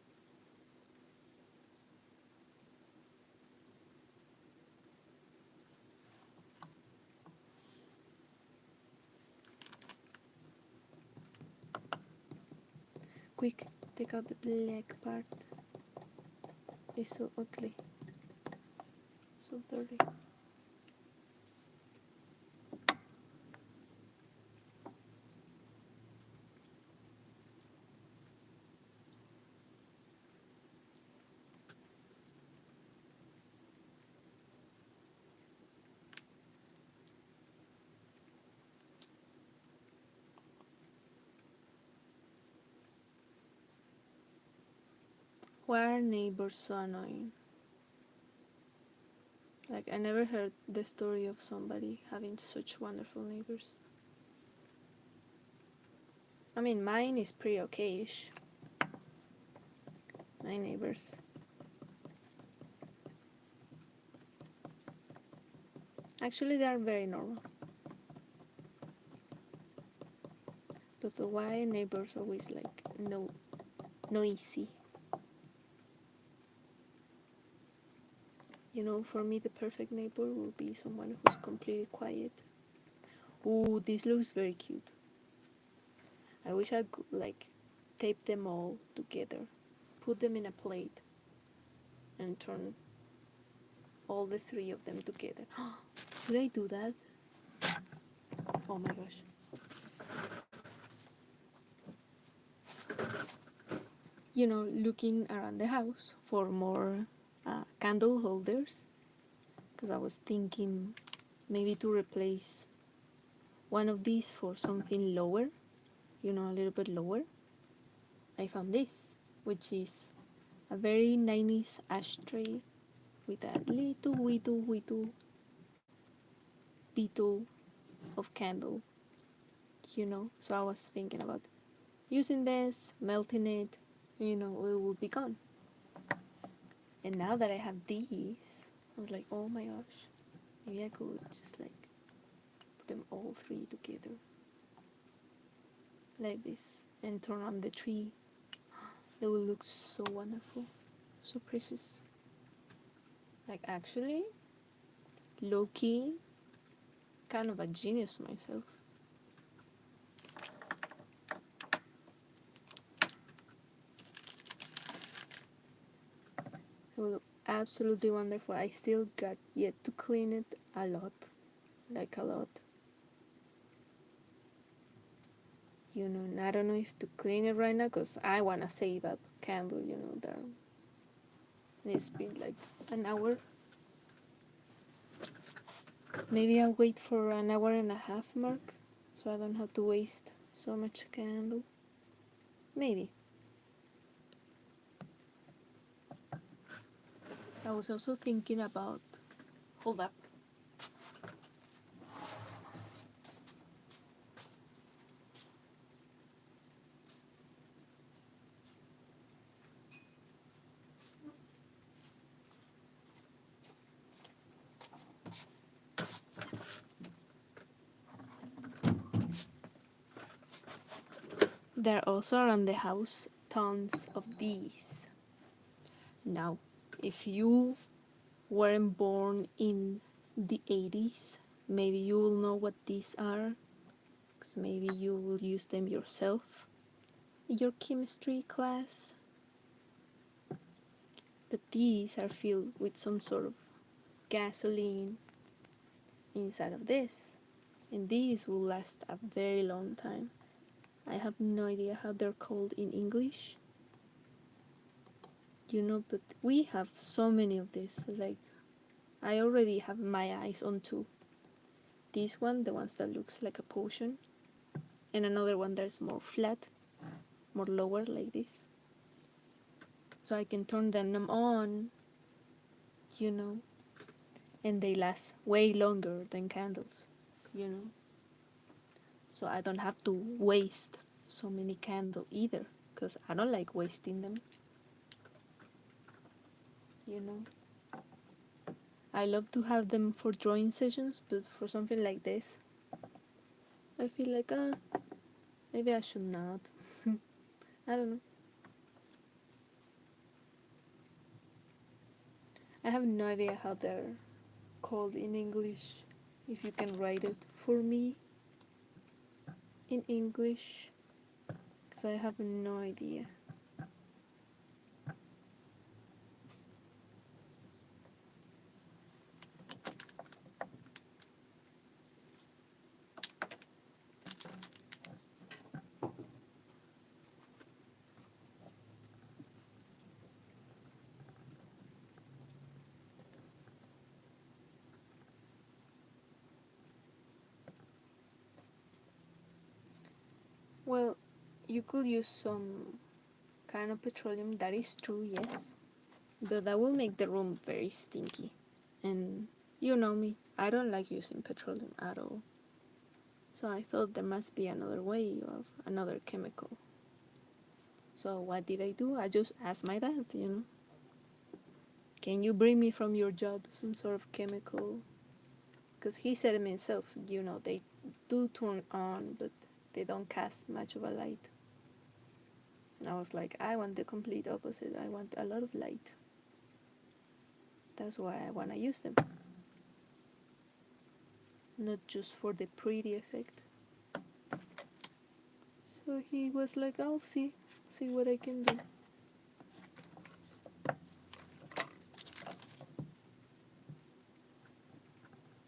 Quick, take out the black part. It's so ugly, so dirty. Why are neighbors so annoying? Like, I never heard the story of somebody having such wonderful neighbors. I mean, mine is pretty okay-ish. My neighbors. Actually, they are very normal. But why neighbors always like noisy? For me, the perfect neighbor will be someone who's completely quiet. Ooh, this looks very cute. I wish I could, like, tape them all together, put them in a plate, and turn all the three of them together. Did I do that? Oh my gosh. Looking around the house for more candle holders, because I was thinking maybe to replace one of these for something lower, a little bit lower. I found this, which is a very 90s ashtray with a little beetle of candle, So I was thinking about using this, melting it, it will be gone. And now that I have these, I was like, oh my gosh, maybe I could just like put them all three together like this and turn on the tree. They will look so wonderful, so precious. Like, actually, low-key, kind of a genius myself. It will look absolutely wonderful. I still got yet to clean it a lot, like a lot. And I don't know if to clean it right now because I want to save up candle, there. It's been like an hour. Maybe I'll wait for an hour and a half mark so I don't have to waste so much candle. Maybe. I was also thinking about, hold up. There are also around the house tons of these. Now, if you weren't born in the 80s, maybe you will know what these are, because maybe you will use them yourself in your chemistry class. But these are filled with some sort of gasoline inside of this, and these will last a very long time. I have no idea how they're called in English, but we have so many of these. Like, I already have my eyes on two. This one, the ones that looks like a potion, and another one that's more flat, more lower, like this. So I can turn them on, and they last way longer than candles, So I don't have to waste so many candles either, because I don't like wasting them, I love to have them for drawing sessions, but for something like this, I feel like, maybe I should not. I don't know. I have no idea how they're called in English. If you can write it for me in English, because I have no idea. Well, you could use some kind of petroleum, that is true, yes, but that will make the room very stinky. And you know me, I don't like using petroleum at all. So I thought there must be another way of another chemical. So what did I do? I just asked my dad, can you bring me from your job some sort of chemical? Because he said it himself, they do turn on, but they don't cast much of a light. And I was like, I want the complete opposite. I want a lot of light. That's why I want to use them. Not just for the pretty effect. So he was like, I'll see what I can do.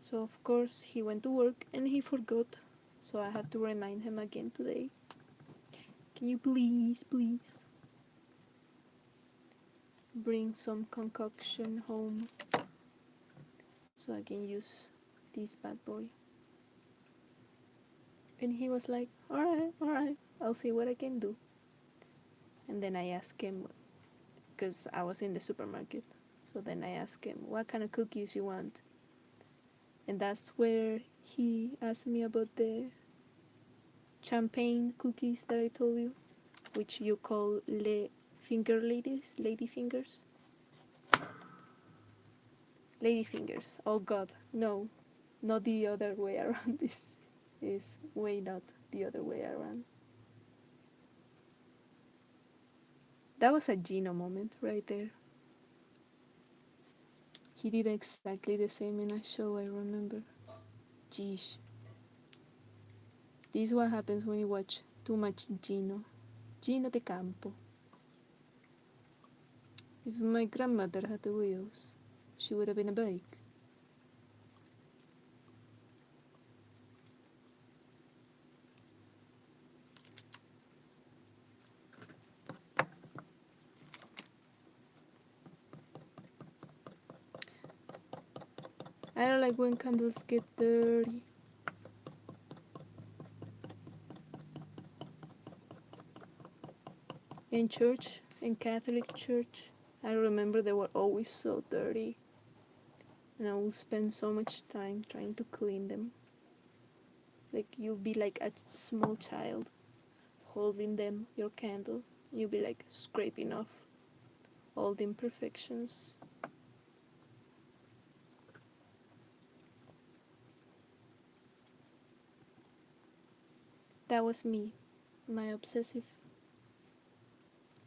So of course he went to work and he forgot. So I had to remind him again today. Can you please bring some concoction home so I can use this bad boy? And he was like, alright, I'll see what I can do. And then I asked him, because I was in the supermarket, so then I asked him, what kind of cookies you want? And that's where he asked me about the champagne cookies that I told you, which you call lady fingers. Lady fingers. Oh God, no, not the other way around. This is way not the other way around. That was a Gino moment right there. He did exactly the same in a show, I remember. Jeez. This is what happens when you watch too much Gino. Gino de Campo. If my grandmother had the wheels, she would have been a bike. I don't like when candles get dirty. In church, in Catholic church, I remember they were always so dirty. And I would spend so much time trying to clean them. Like you'll be like a small child holding them, your candle. You'll be like scraping off all the imperfections. That was me my obsessive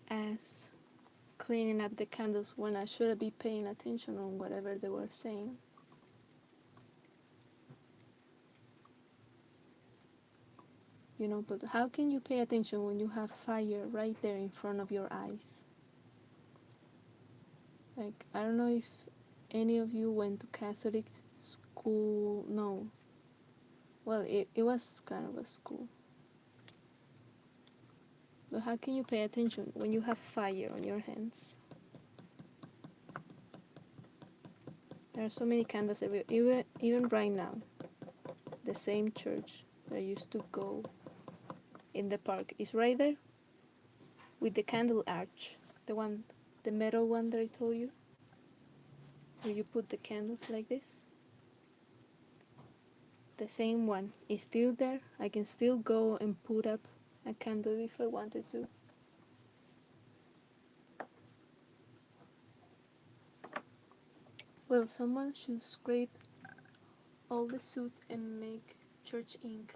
ass cleaning up the candles when I should be paying attention on whatever they were saying. You know, but how can you pay attention when you have fire right there in front of your eyes? Like, I don't know if any of you went to Catholic school. No. Well, it was kind of a school. But how can you pay attention when you have fire on your hands? There are so many candles everywhere. Even right now, the same church that I used to go in the park is right there with the candle arch, the metal one that I told you, where you put the candles like this. The same one is still there. I can still go and put up a candle if I wanted to. Well, someone should scrape all the soot and make church ink.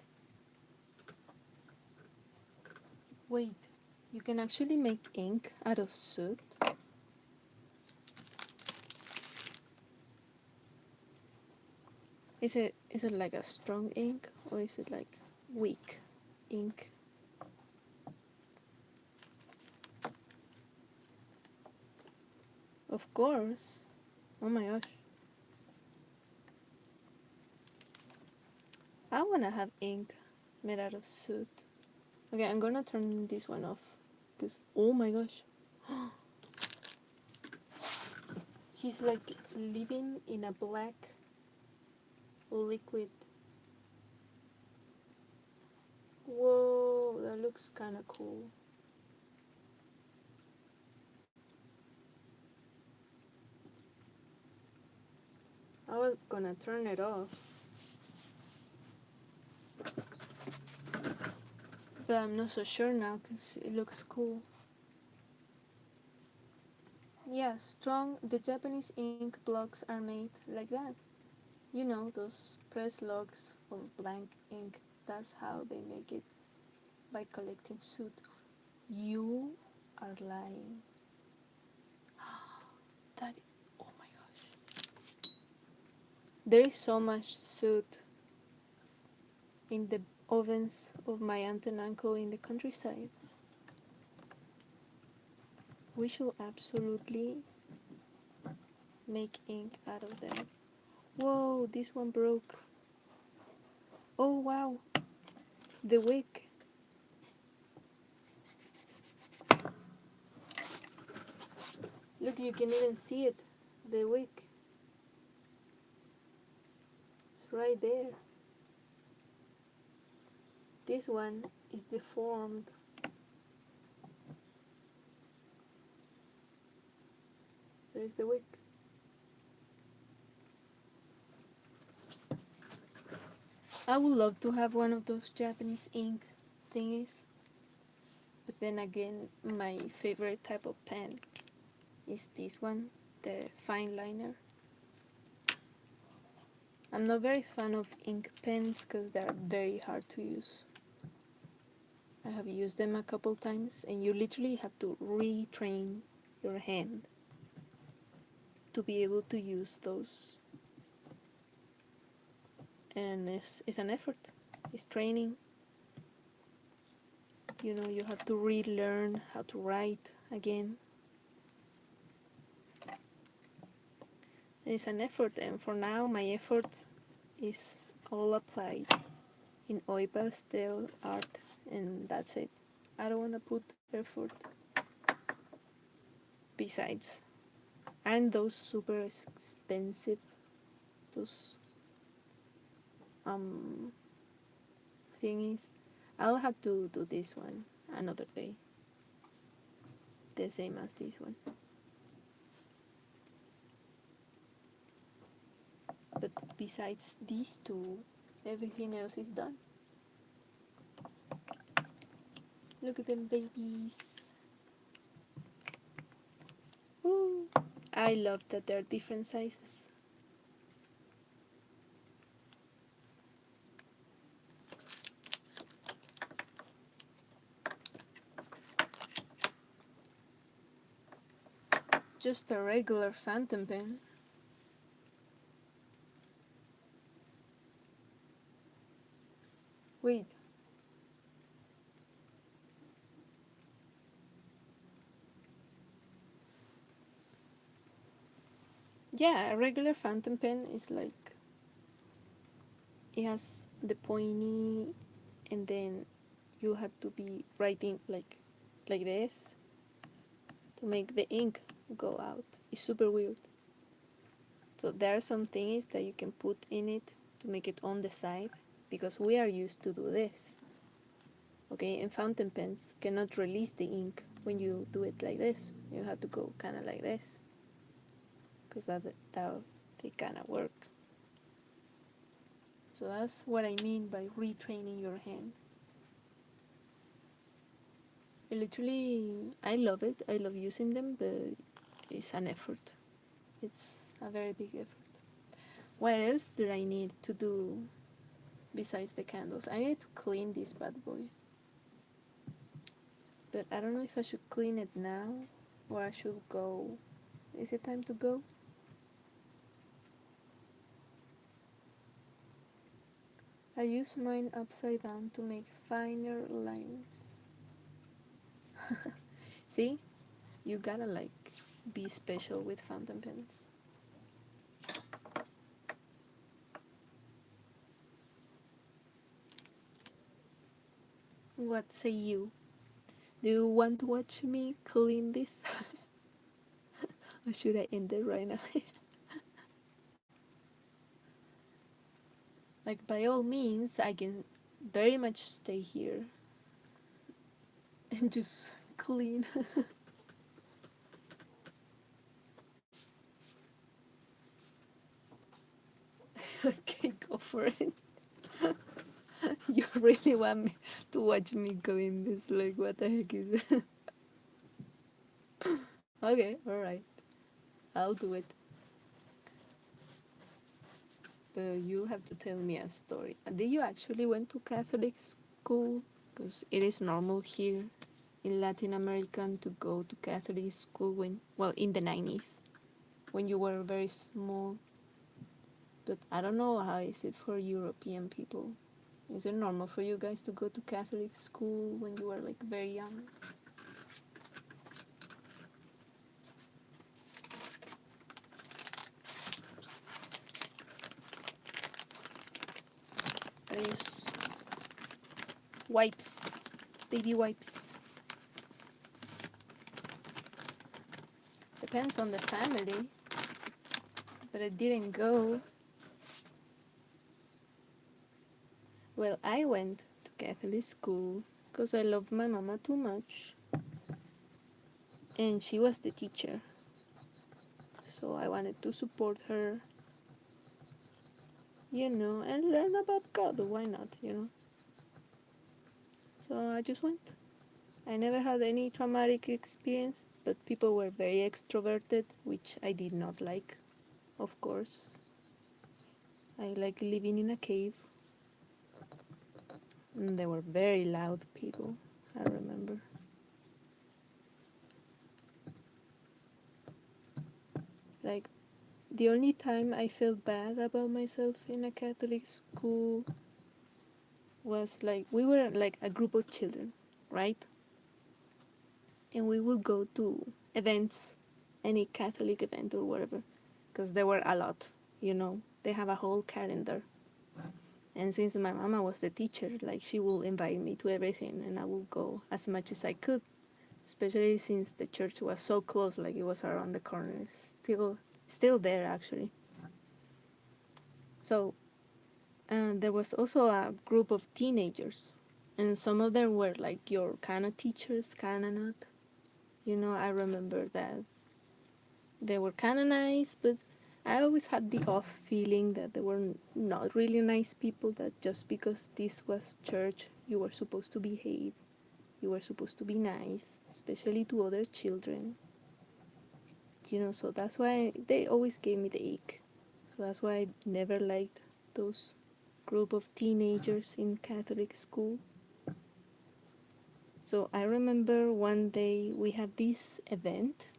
Wait, you can actually make ink out of soot? Is it like a strong ink or is it like weak ink? Of course. Oh my gosh. I wanna have ink made out of soot. Okay, I'm gonna turn this one off. Because, oh my gosh. He's like living in a black liquid. Whoa, that looks kinda cool. I was gonna turn it off, but I'm not so sure now because it looks cool. Yeah, the Japanese ink blocks are made like that. You know, those press logs of blank ink. That's how they make it, by collecting soot. You are lying. That, oh my gosh. There is so much soot in the ovens of my aunt and uncle in the countryside. We should absolutely make ink out of them. Whoa, this one broke. Oh wow, the wick. Look, you can even see it, the wick. It's right there. This one is deformed. There's the wick. I would love to have one of those Japanese ink thingies. But then again, my favorite type of pen is this one, the fine liner. I'm not very fan of ink pens because they're very hard to use. I have used them a couple times and you literally have to retrain your hand to be able to use those. And it's an effort. It's training. You know, you have to relearn how to write again. It's an effort, and for now my effort is all applied in oil pastel art, and that's it. I don't want to put effort. Besides, aren't those super expensive? Those thingies. I'll have to do this one another day. The same as this one. But besides these two, everything else is done. Look at them babies. Woo! I love that they're different sizes. just a regular phantom pen. Wait. Yeah, a regular phantom pen is like, it has the pointy, and then you have to be writing like this to make the ink go out. It's super weird. So there are some things that you can put in it to make it on the side, because we are used to do this. Okay, and fountain pens cannot release the ink when you do it like this. You have to go kind of like this, because that's how they kind of work. So that's what I mean by retraining your hand. Literally, I love it. I love using them, but it's an effort. It's a very big effort. What else do I need to do besides the candles? I need to clean this bad boy. But I don't know if I should clean it now or I should go. Is it time to go? I use mine upside down to make finer lines. See? You gotta like be special with fountain pens. What say you? Do you want to watch me clean this? Or should I end it right now? Like, by all means, I can very much stay here and just clean. Okay, go for it. You really want me to watch me clean this? Like, what the heck is it? Okay, alright. I'll do it. But you'll have to tell me a story. Did you actually went to Catholic school? Because it is normal here in Latin America to go to Catholic school when, well, in the 90s, when you were very small. But I don't know how is it for European people. Is it normal for you guys to go to Catholic school when you were like very young? I use wipes, baby wipes. Depends on the family, but I didn't go. Well, I went to Catholic school because I love my mama too much. And she was the teacher. So I wanted to support her, and learn about God. Why not? So I just went. I never had any traumatic experience, but people were very extroverted, which I did not like, of course. I like living in a cave. And they were very loud people, I remember. Like, the only time I felt bad about myself in a Catholic school was like, we were like a group of children, right? And we would go to events, any Catholic event or whatever, because there were a lot, They have a whole calendar. And since my mama was the teacher, like, she will invite me to everything, and I will go as much as I could, especially since the church was so close, like it was around the corner, still there actually. So there was also a group of teenagers, and some of them were like your kind of teachers, kind of not. I remember that they were kind of nice, but I always had the off feeling that they were not really nice people, that just because this was church, you were supposed to behave. You were supposed to be nice, especially to other children. So that's why they always gave me the ick. So that's why I never liked those group of teenagers in Catholic school. So I remember one day we had this event,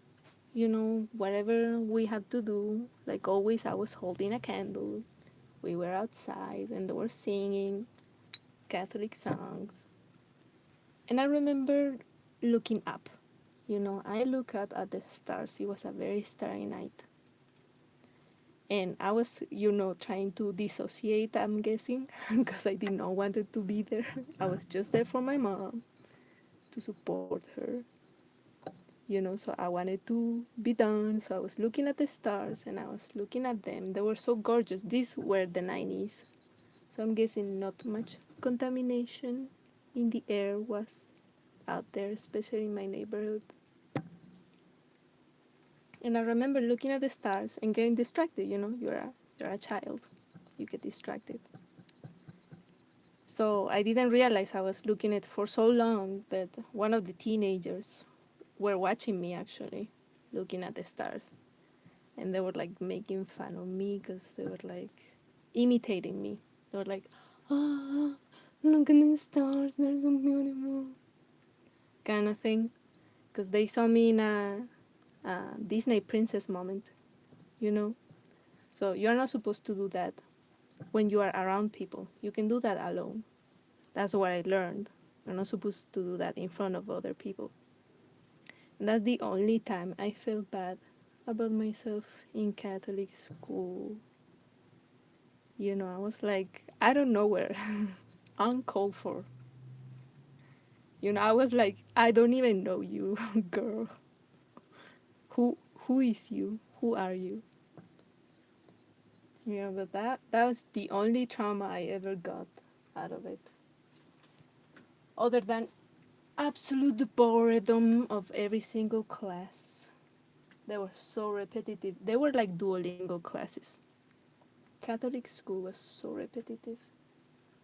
whatever we had to do, like always, I was holding a candle. We were outside and they were singing Catholic songs. And I remember looking up. I look up at the stars. It was a very starry night. And I was, trying to dissociate, I'm guessing, because I did not want to be there. I was just there for my mom to support her. So I wanted to be done. So I was looking at the stars and I was looking at them. They were so gorgeous. These were the 90s. So I'm guessing not much contamination in the air was out there, especially in my neighborhood. And I remember looking at the stars and getting distracted. You're a child, you get distracted. So I didn't realize I was looking at it for so long that one of the teenagers were watching me actually, looking at the stars. And they were like making fun of me because they were like imitating me. They were like, ah, look at the stars, they're so beautiful. Kind of thing. Because they saw me in a Disney princess moment, you know? So you're not supposed to do that when you are around people. You can do that alone. That's what I learned. You're not supposed to do that in front of other people. And that's the only time I felt bad about myself in Catholic school. I was like, I don't know where. Uncalled for. I was like, I don't even know you, girl. Who is you? Who are you? Yeah, but that was the only trauma I ever got out of it. Other than absolute boredom of every single class. They were so repetitive. They were like Duolingo classes. Catholic school was so repetitive.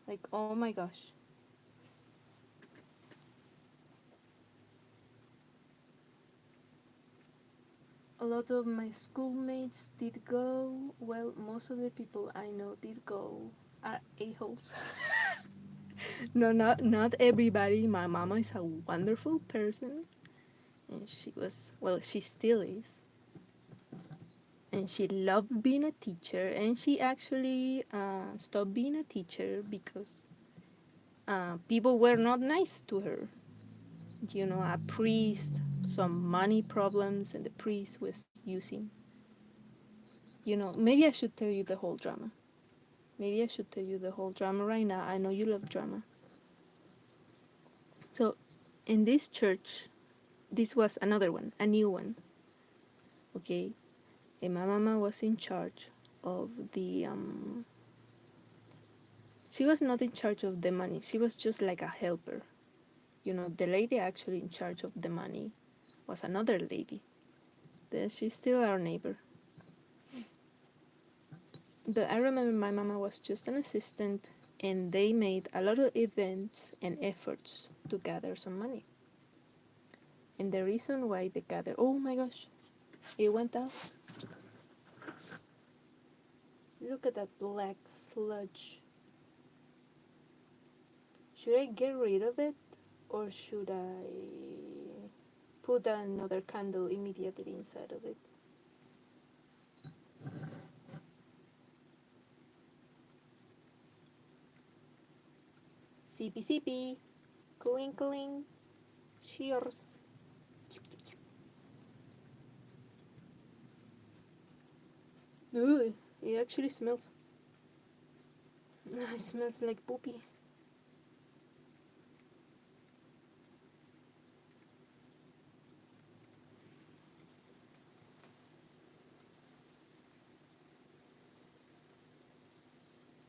Like, oh my gosh. A lot of my schoolmates did go. Well, most of the people I know did go are a-holes. No, not everybody. My mama is a wonderful person. And she still is. And she loved being a teacher. And she actually stopped being a teacher because people were not nice to her. A priest, some money problems, and the priest was using. Maybe I should tell you the whole drama. Maybe I should tell you the whole drama right now. I know you love drama. So, in this church, this was another one, a new one. Okay, and my mama was in charge of the. She was not in charge of the money. She was just like a helper. The lady actually in charge of the money was another lady. She's still our neighbor. But I remember my mama was just an assistant, and they made a lot of events and efforts to gather some money. And the reason why they gathered, oh my gosh, it went out. Look at that black sludge. Should I get rid of it, or should I put another candle immediately inside of it? Sippy sippy, cling cling, cheers. Ugh, it actually smells. It smells like poopy.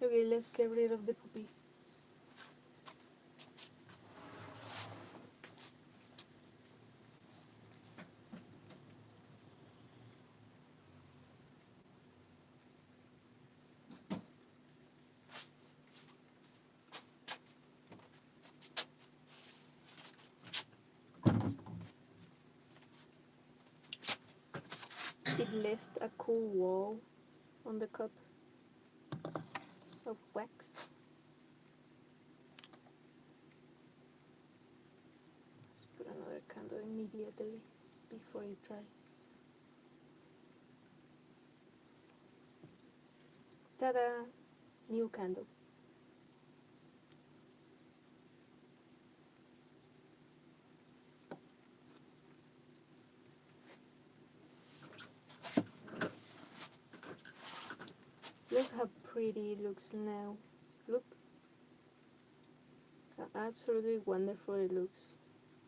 Okay, let's get rid of the poopy. It left a cool wall on the cup of wax. Let's put another candle immediately before it dries. Ta-da! New candle. Look how pretty it looks now. Look how absolutely wonderful it looks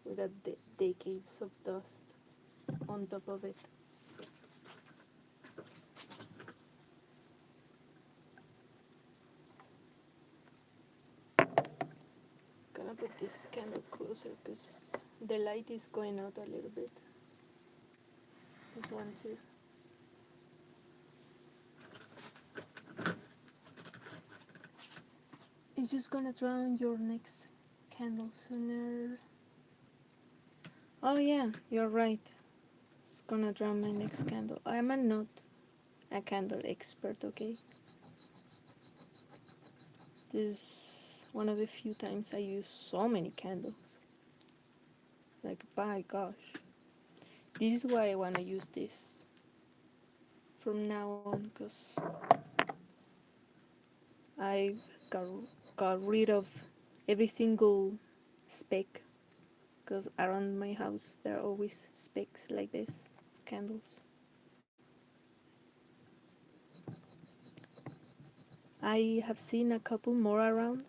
with that decades of dust on top of it. Gonna put this candle closer because the light is going out a little bit. This one too. It's just gonna drown your next candle sooner. Oh yeah, you're right. It's gonna drown my next candle. I am not a candle expert, okay? This is one of the few times I use so many candles. Like, by gosh. This is why I wanna use this from now on, because I've got rid of every single speck, because around my house there are always specks like this, candles. I have seen a couple more around.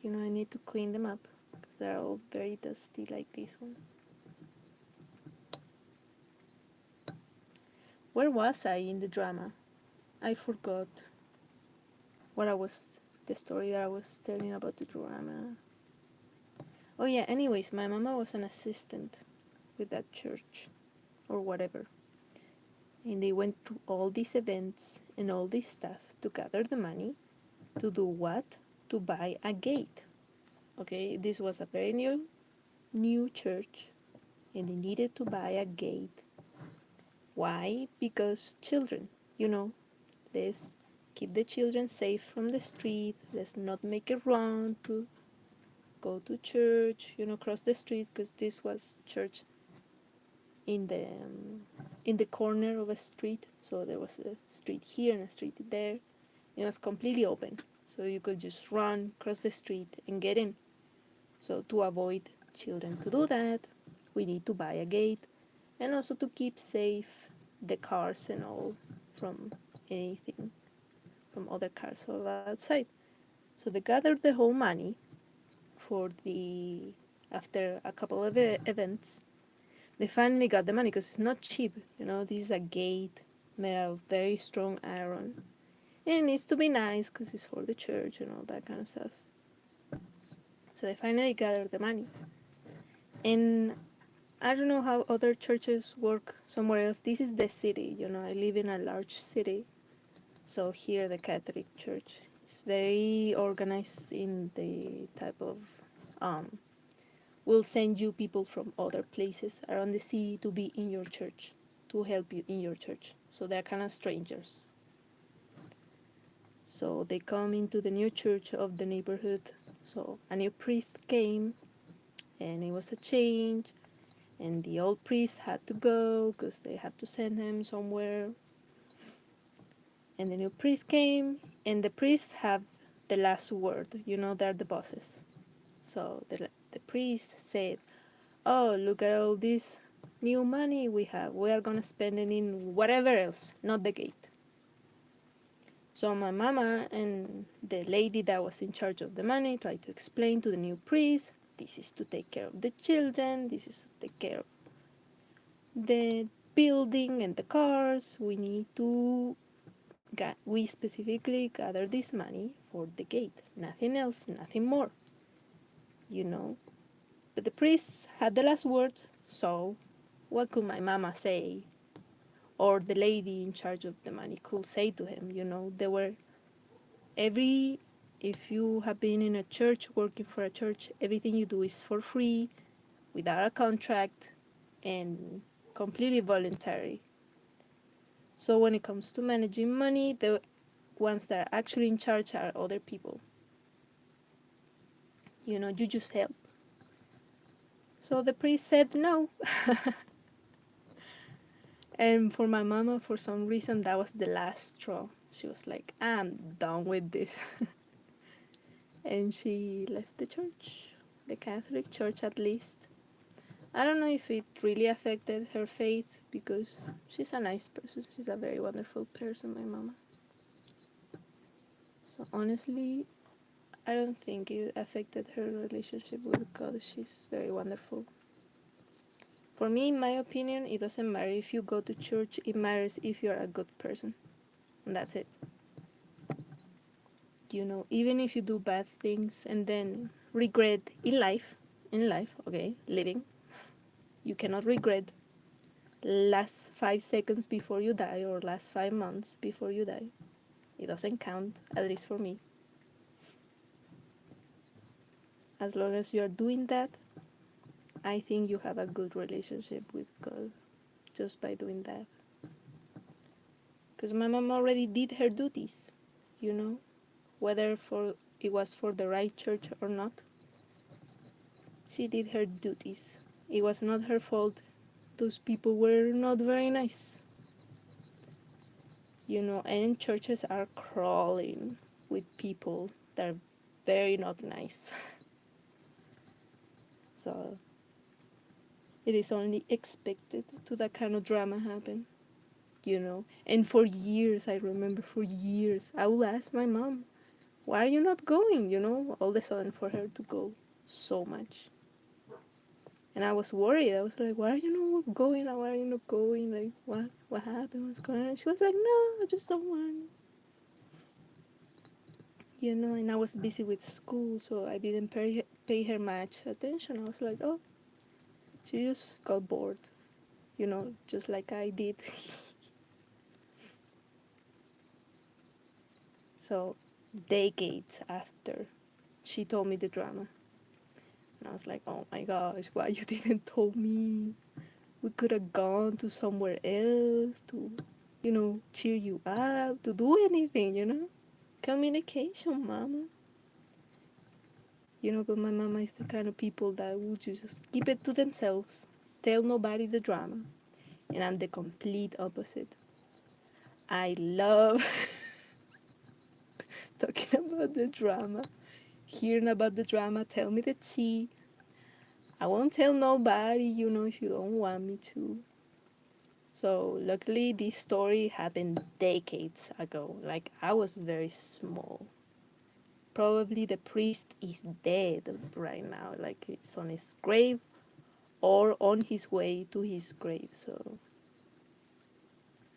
I need to clean them up because they're all very dusty like this one. Where was I in the drama? I forgot the story that I was telling about the drama. Oh yeah, anyways, my mama was an assistant with that church or whatever. And they went to all these events and all this stuff to gather the money to do what? To buy a gate. Okay, this was a very new church and they needed to buy a gate. Why? Because children, let's keep the children safe from the street. Let's not make a run to go to church, cross the street, because this was church in the corner of a street. So there was a street here and a street there. It was completely open, so you could just run, cross the street, and get in. So to avoid children to do that, we need to buy a gate, and also to keep safe the cars and all from anything, from other cars outside. So they gathered the whole money for after a couple of events, they finally got the money because it's not cheap. This is a gate made out of very strong iron. And it needs to be nice because it's for the church and all that kind of stuff. So they finally gathered the money. And I don't know how other churches work somewhere else. This is the city, I live in a large city. So here the Catholic Church is very organized in the type of will send you people from other places around the city to be in your church, to help you in your church. So they're kind of strangers. So they come into the new church of the neighborhood. So a new priest came, and it was a change. And the old priest had to go because they had to send him somewhere. And the new priest came, and the priests have the last word. They're the bosses. So the priest said, oh, look at all this new money we have. We are going to spend it in whatever else, not the gate. So my mama and the lady that was in charge of the money tried to explain to the new priest, this is to take care of the children, this is to take care of the building and the cars. We specifically gather this money for the gate. Nothing else, nothing more. But the priest had the last word, so what could my mama say? Or the lady in charge of the money could say to him? They were if you have been in a church, working for a church, everything you do is for free, without a contract, and completely voluntary. So when it comes to managing money, the ones that are actually in charge are other people. You just help. So the priest said no. And for my mama, for some reason, that was the last straw. She was like, I'm done with this. And she left the church, the Catholic Church at least. I don't know if it really affected her faith because she's a nice person. She's a very wonderful person, my mama. So honestly, I don't think it affected her relationship with God. She's very wonderful. For me, in my opinion, it doesn't matter if you go to church, it matters if you're a good person. And that's it. You know, even if you do bad things and then regret in life, okay, living, you cannot regret last 5 seconds before you die or last 5 months before you die. It doesn't count, at least for me. As long as you are doing that, I think you have a good relationship with God just by doing that. Because my mom already did her duties, you know, whether for it was for the right church or not. She did her duties. It was not her fault. Those people were not very nice, you know, and churches are crawling with people that are very not nice. So it is only expected to that kind of drama happen, you know. And for years, I remember for years, I would ask my mom, why are you not going, you know, all of a sudden for her to go so much. And I was worried. I was like, why are you not going? Why are you not going? Like, what happened? What's going on? And she was like, no, I just don't want. You know, and I was busy with school, so I didn't pay her much attention. I was like, oh, she just got bored, you know, just like I did. So, decades after, she told me the drama. And I was like, oh my gosh, why you didn't tell me? We could have gone to somewhere else to, you know, cheer you up, to do anything, you know? Communication, mama. You know, but my mama is the kind of people that will just keep it to themselves, tell nobody the drama. And I'm the complete opposite. I love talking about the drama, hearing about the drama, tell me the tea. I won't tell nobody, you know, if you don't want me to. So luckily this story happened decades ago. Like I was very small. Probably the priest is dead right now. Like it's on his grave or on his way to his grave. So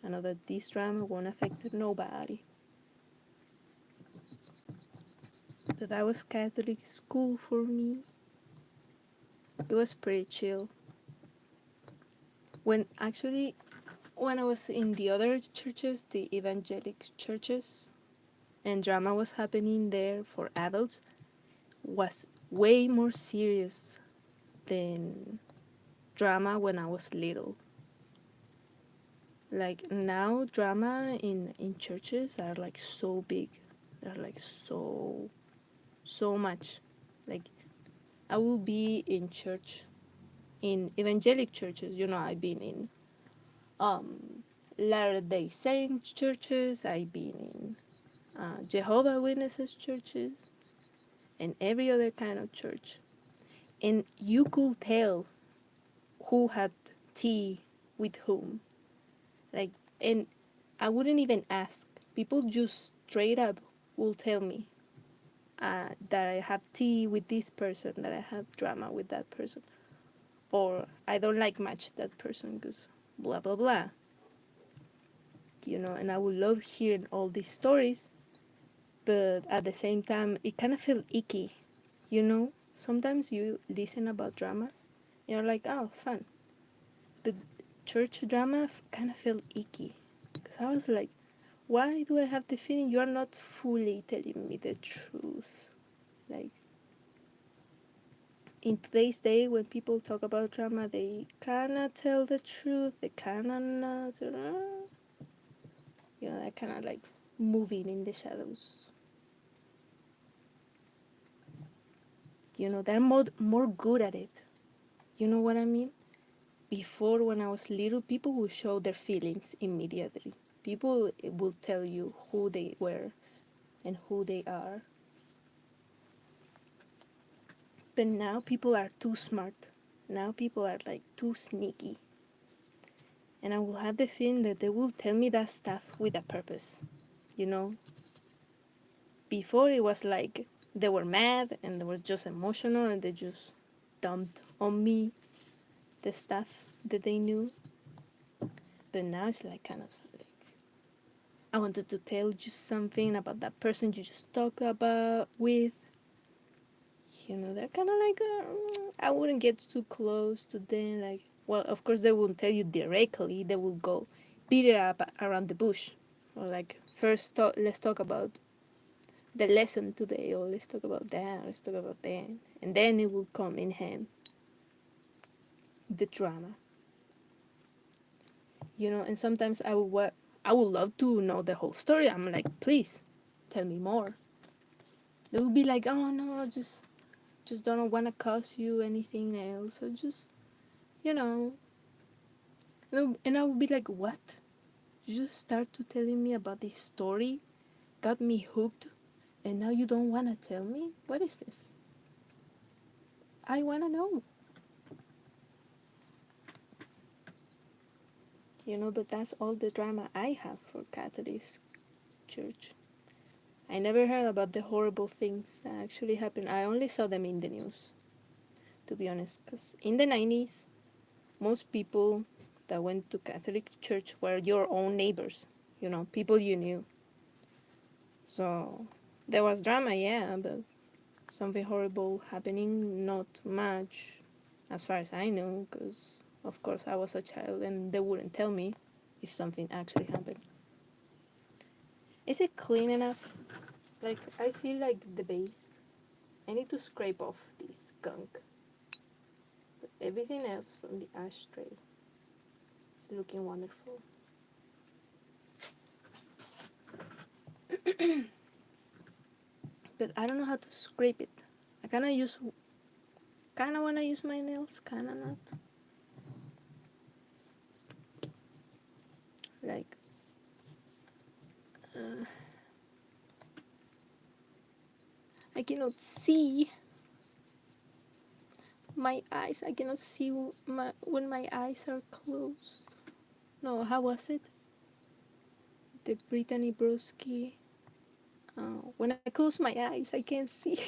I know that this drama won't affect nobody. But that was Catholic school for me. It was pretty chill. When I was in the other churches, the evangelic churches, and drama was happening there for adults, was way more serious than drama when I was little. Like now drama in churches are like so big. They're like so much. Like I will be in church in evangelic churches, you know, I've been in Latter-day Saints churches, I've been in Jehovah Witnesses churches, and every other kind of church. And you could tell who had tea with whom. Like, and I wouldn't even ask. People just straight up will tell me that I have tea with this person, that I have drama with that person, or I don't like much that person because blah blah blah. You know, and I would love hearing all these stories, but at the same time, it kind of felt icky. You know, sometimes you listen about drama, you're like, oh, fun, but church drama kind of felt icky because I was like, why do I have the feeling you are not fully telling me the truth? Like, in today's day, when people talk about drama, they kind of tell the truth, they kind of not, you know, that kind of like moving in the shadows. You know, they're more good at it. You know what I mean? Before, when I was little, people would show their feelings immediately. People will tell you who they were and who they are. But now people are too smart. Now people are like too sneaky. And I will have the feeling that they will tell me that stuff with a purpose. You know? Before it was like they were mad and they were just emotional and they just dumped on me the stuff that they knew. But now it's like kind of like I wanted to tell you something about that person you just talked about with. They're kind of like I wouldn't get too close to them. Like, well, of course they won't tell you directly. They will go beat it up around the bush, or like first let's talk about the lesson today, or let's talk about that, let's talk about that, and then it will come in hand. The drama, and sometimes I would love to know the whole story. I'm like, please, tell me more. They will be like, oh no, just don't want to cause you anything else. I just, you know, and I will be like, what? You just start to telling me about this story, got me hooked, and now you don't want to tell me? What is this? I want to know. But that's all the drama I have for Catholic Church. I never heard about the horrible things that actually happened. I only saw them in the news, to be honest, because in the 90s, most people that went to Catholic Church were your own neighbors, people you knew. So there was drama, yeah, but something horrible happening, not much, as far as I know, because of course I was a child and they wouldn't tell me if something actually happened. Is it clean enough? Like, I feel like the base, I need to scrape off this gunk. But everything else from the ashtray is looking wonderful. But I don't know how to scrape it. I kinda wanna use my nails, kinda not. Like, I cannot see my eyes. I cannot see when my eyes are closed. No, how was it? The Brittany Broski. When I close my eyes, I can't see.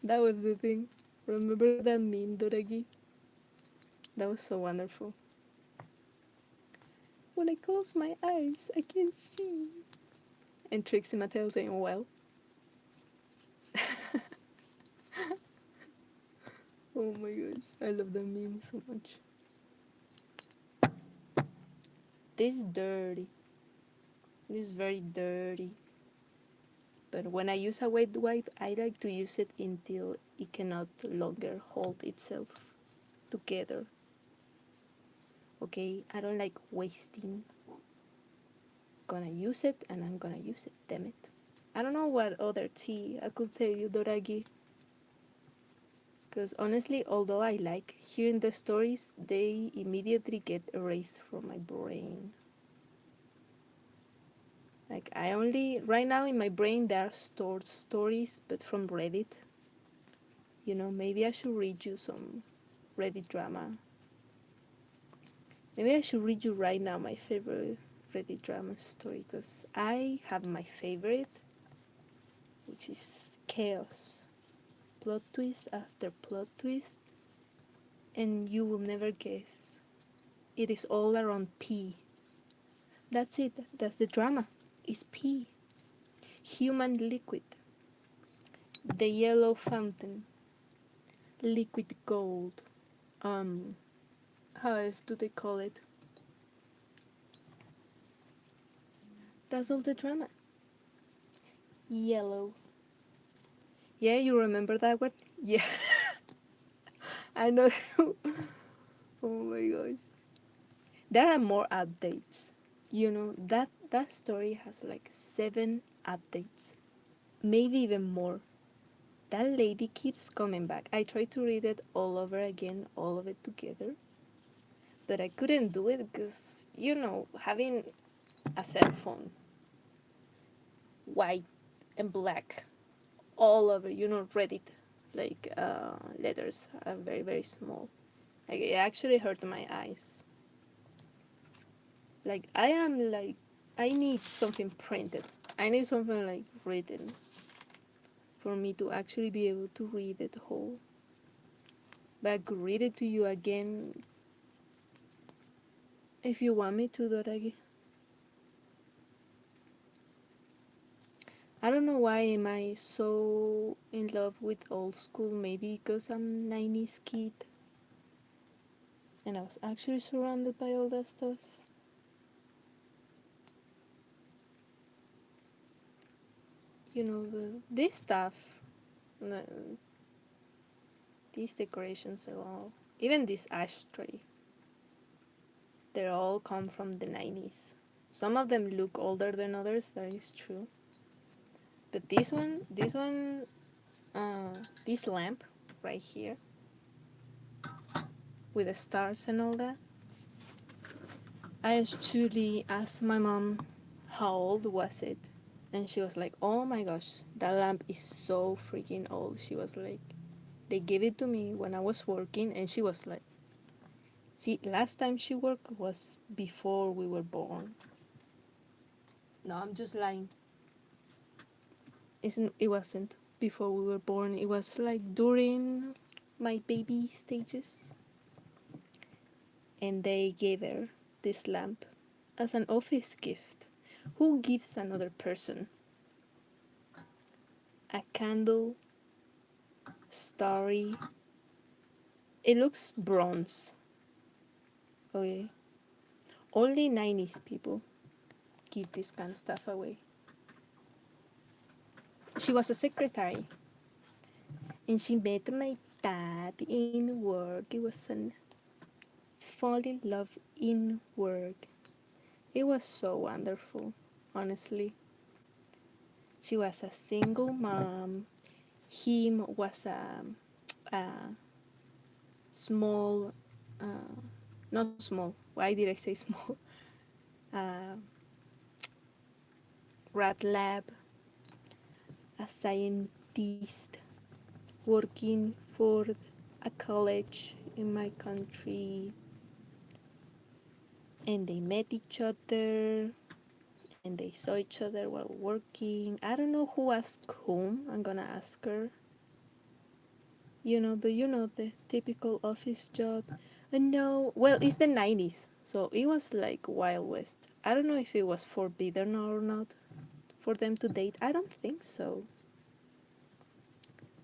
That was the thing. Remember that meme, Doragi? That was so wonderful. When I close my eyes, I can't see. And Trixie Mattel saying, well. Oh my gosh, I love that meme so much. This is dirty. This is very dirty. But when I use a wet wipe, I like to use it until it cannot longer hold itself together. Okay, I don't like wasting. Gonna use it and I'm gonna use it, damn it. I don't know what other tea I could tell you, Doragi. Because honestly, although I like hearing the stories, they immediately get erased from my brain. Like, right now in my brain, there are stored stories, but from Reddit. Maybe I should read you some Reddit drama. Maybe I should read you right now my favorite Reddit drama story, because I have my favorite, which is chaos. Plot twist after plot twist, and you will never guess. It is all around pee. That's it. That's the drama. It's pee. Human liquid. The yellow fountain. Liquid gold. How else do they call it? That's all the drama. Yellow. Yeah, you remember that one? Yeah. I know. Oh my gosh. There are more updates. That story has like 7 updates. Maybe even more. That lady keeps coming back. I tried to read it all over again, all of it together. but I couldn't do it because, having a cell phone, white and black, all over, Reddit, like letters are very, very small. Like, it actually hurt my eyes. Like, I need something printed. I need something like written for me to actually be able to read it whole. But I could read it to you again if you want me to, Doragi. I don't know why am I so in love with old school. Maybe because I'm 90s kid and I was actually surrounded by all that stuff. But this stuff, these decorations and all, even this ashtray, they all come from the 90s. Some of them look older than others, that is true. But this lamp right here with the stars and all that, I actually asked my mom how old was it, and she was like, "Oh my gosh, that lamp is so freaking old." She was like, "They gave it to me when I was working," and she was like, "She last time she worked was before we were born." No, I'm just lying. It wasn't before we were born. It was like during my baby stages, and they gave her this lamp as an office gift. Who gives another person a candle, starry? It looks bronze. Okay. Only 90s people give this kind of stuff away. She was a secretary, and she met my dad in work. It was an fall in love in work. It was so wonderful, honestly. She was a single mom. Him was a small, not small. Why did I say small? Uh, rat lab, a scientist working for a college in my country, and they met each other and they saw each other while working. I don't know who asked whom. I'm gonna ask her. But the typical office job. No, well, it's the 90s, so it was like Wild West. I don't know if it was forbidden or not for them to date. I don't think so.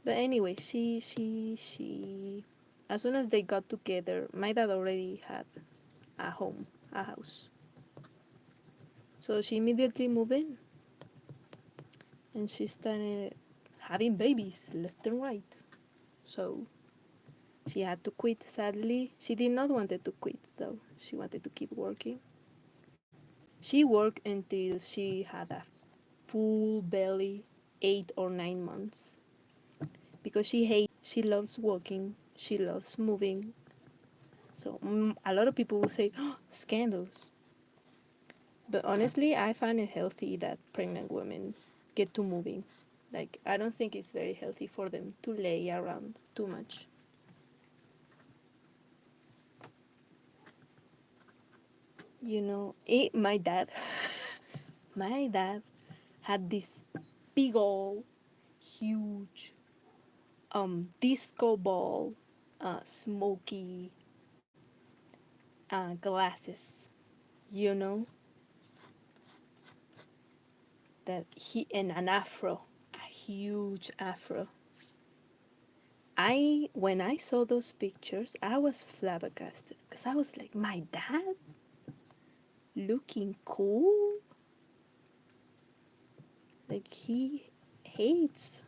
But anyway, she. As soon as they got together, my dad already had a home, a house. So she immediately moved in, and she started having babies left and right. So she had to quit, sadly. She did not wanted to quit, though. She wanted to keep working. She worked until she had a full belly, 8 or 9 months. Because she loves walking, she loves moving. So a lot of people will say, oh, scandals. But honestly, I find it healthy that pregnant women get to moving. Like, I don't think it's very healthy for them to lay around too much. My dad, my dad had this big old, huge, disco ball, smoky glasses. You know that he and an afro, a huge afro. When I saw those pictures, I was flabbergasted because I was like, my dad looking cool. Like, he hates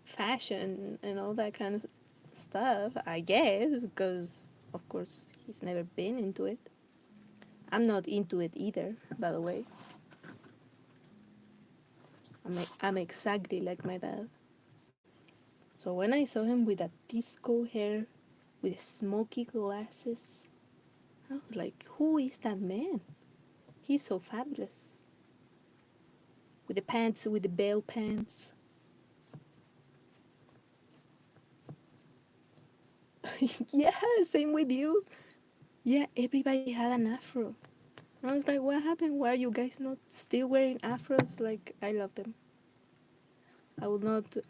fashion and all that kind of stuff, I guess, because of course he's never been into it. I'm not into it either, by the way. I'm exactly like my dad. So when I saw him with that disco hair, with smoky glasses, I was like, who is that man? He's so fabulous. With the pants, with the bell pants. Yeah, same with you. Yeah, everybody had an afro. I was like, what happened? Why are you guys not still wearing afros? Like, I love them.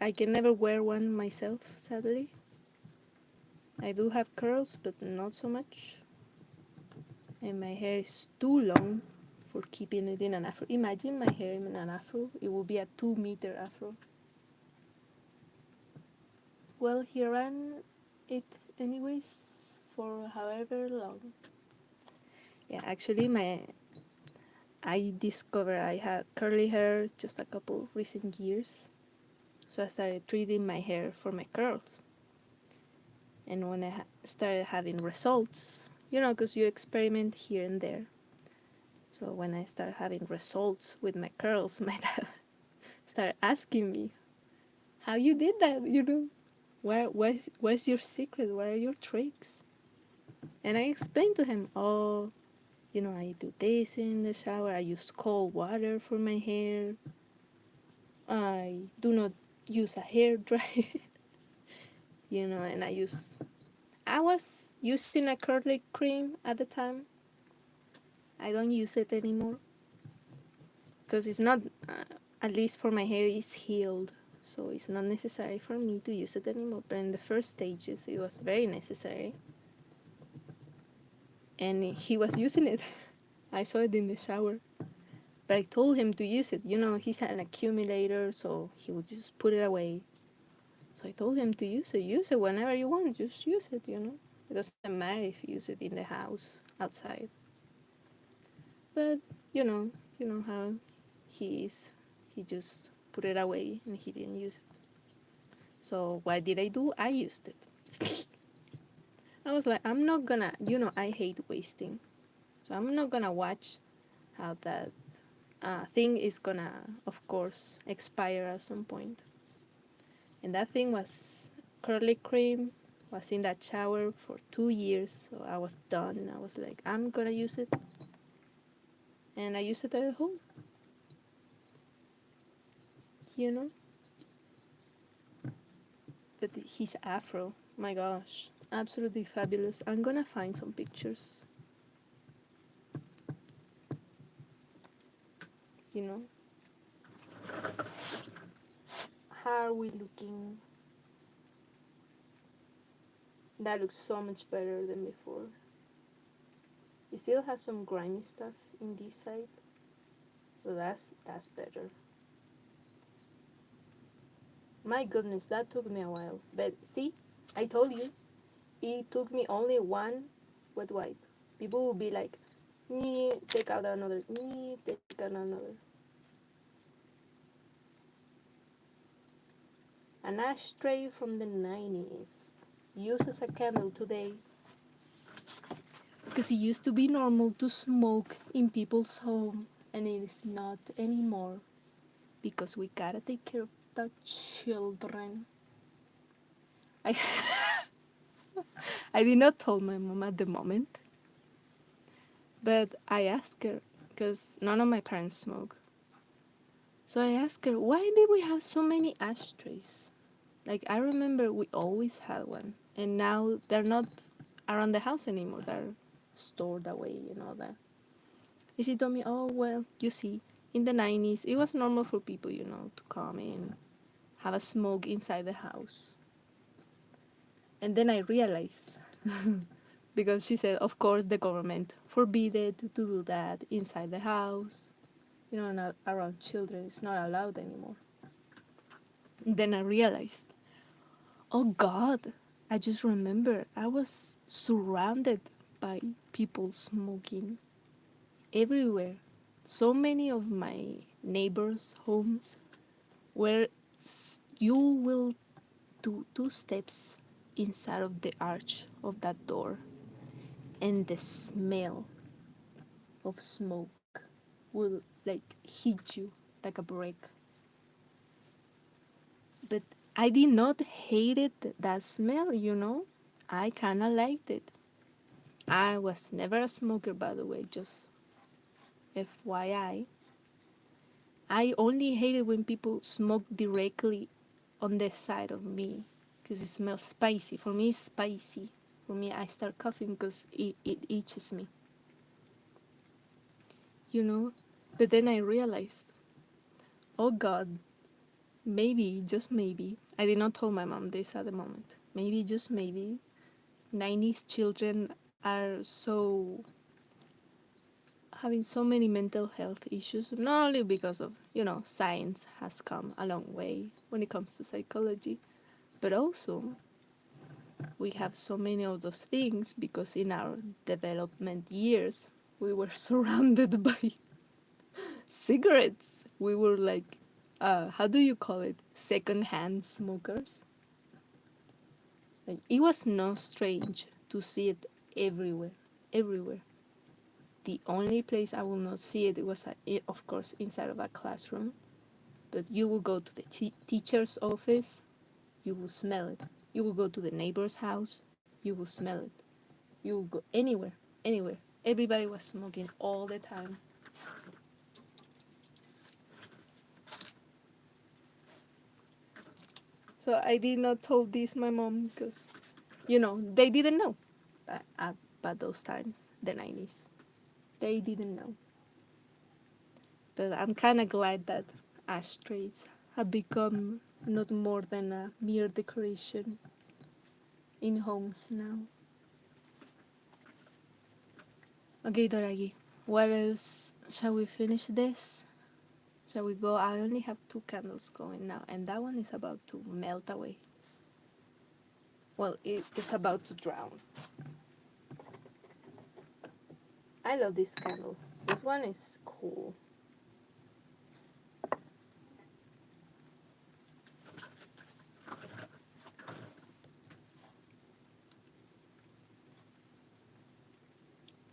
I can never wear one myself, sadly. I do have curls, but not so much. And my hair is too long for keeping it in an afro. Imagine my hair in an afro. It would be a 2 meter afro. Well, he ran it anyways for however long. Yeah, actually, I discovered I had curly hair just a couple recent years. So I started treating my hair for my curls. And when I started having results, because you experiment here and there. So when I started having results with my curls, my dad started asking me, how you did that, where's your secret? What are your tricks? And I explained to him, I do this in the shower. I use cold water for my hair. I do not use a hair dryer, and I was using a curly cream at the time. I don't use it anymore because it's not, at least for my hair, is healed. So it's not necessary for me to use it anymore. But in the first stages, it was very necessary. And he was using it. I saw it in the shower. But I told him to use it. He's an accumulator, so he would just put it away. So I told him to use it. Use it whenever you want. Just use it, It doesn't matter if you use it in the house, outside. But, you know how he is. He just put it away and he didn't use it. So what did I do? I used it. I was like, I'm not gonna, I hate wasting. So I'm not gonna watch how that thing is gonna, of course, expire at some point. And that thing was curly cream, was in that shower for 2 years. So I was done. I was like, I'm gonna use it. And I used it at home. You know? But his afro, my gosh, absolutely fabulous. I'm gonna find some pictures. You know? How are we looking? That looks so much better than before. It still has some grimy stuff in this side, but that's better. My goodness, that took me a while. But see, I told you, it took me only one wet wipe. People will be like, me, take out another, me, take out another. An ashtray from the 90s. Used as a candle today. Because it used to be normal to smoke in people's home, and it is not anymore. Because we gotta take care of the children. I, I did not tell my mom at the moment, but I asked her, because none of my parents smoke. So I asked her, why did we have so many ashtrays? Like, I remember we always had one, and now they're not around the house anymore. They're stored away and all that. And she told me, oh, well, you see, in the 90s, it was normal for people, to come in, have a smoke inside the house. And then I realized, because she said, of course, the government forbidden to do that inside the house. Not around children. It's not allowed anymore. And then I realized, oh God, I just remember I was surrounded by people smoking everywhere. So many of my neighbors' homes where you will do 2 steps inside of the arch of that door, and the smell of smoke will like hit you like a brick. But I did not hate it, that smell, I kind of liked it. I was never a smoker, by the way, just FYI. I only hate it when people smoke directly on the side of me because it smells spicy. For me, it's spicy. For me, I start coughing because it itches me. You know? But then I realized, oh God, maybe, just maybe, I did not tell my mom this at the moment. Maybe, just maybe, 90s children are so having so many mental health issues, not only because of, science has come a long way when it comes to psychology, but also we have so many of those things because in our development years, we were surrounded by cigarettes. We were like, how do you call it? Secondhand smokers. Like, it was no strange to see it everywhere, everywhere. The only place I will not see it was, of course, inside of a classroom. But you will go to the teacher's office, you will smell it. You will go to the neighbor's house, you will smell it. You will go anywhere, anywhere. Everybody was smoking all the time. So I did not tell this my mom because, they didn't know at those times, the 90s. They didn't know. But I'm kind of glad that ashtrays have become not more than a mere decoration in homes now. Okay, Doragi, what else? Shall we finish this? Shall we go? I only have 2 candles going now, and that one is about to melt away. Well, it is about to drown. I love this candle. This one is cool.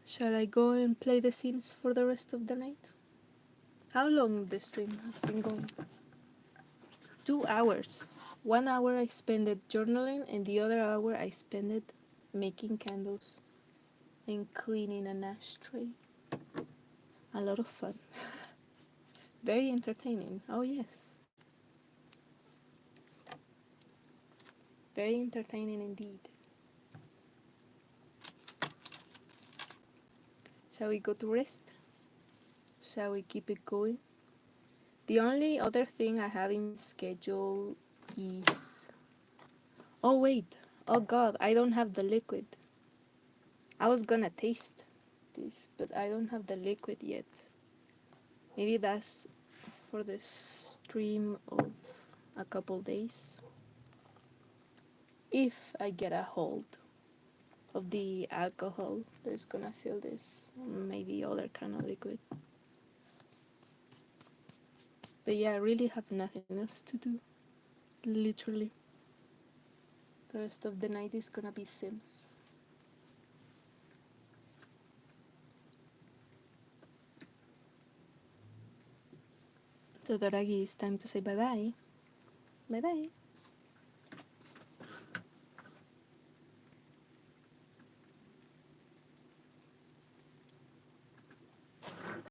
Shall I go and play The Sims for the rest of the night? How long the stream has been going? 2 hours. 1 hour I spent it journaling, and the other hour I spent it making candles and cleaning an ashtray. A lot of fun. Very entertaining. Oh yes. Very entertaining indeed. Shall we go to rest? Shall we keep it going? The only other thing I have in schedule is... Oh wait. Oh god, I don't have the liquid. I was gonna taste this, but I don't have the liquid yet. Maybe that's for the stream of a couple days. If I get a hold of the alcohol that's gonna fill this, maybe other kind of liquid. But yeah, I really have nothing else to do. Literally. The rest of the night is gonna be Sims. So Doragi, it's time to say bye bye. Bye bye.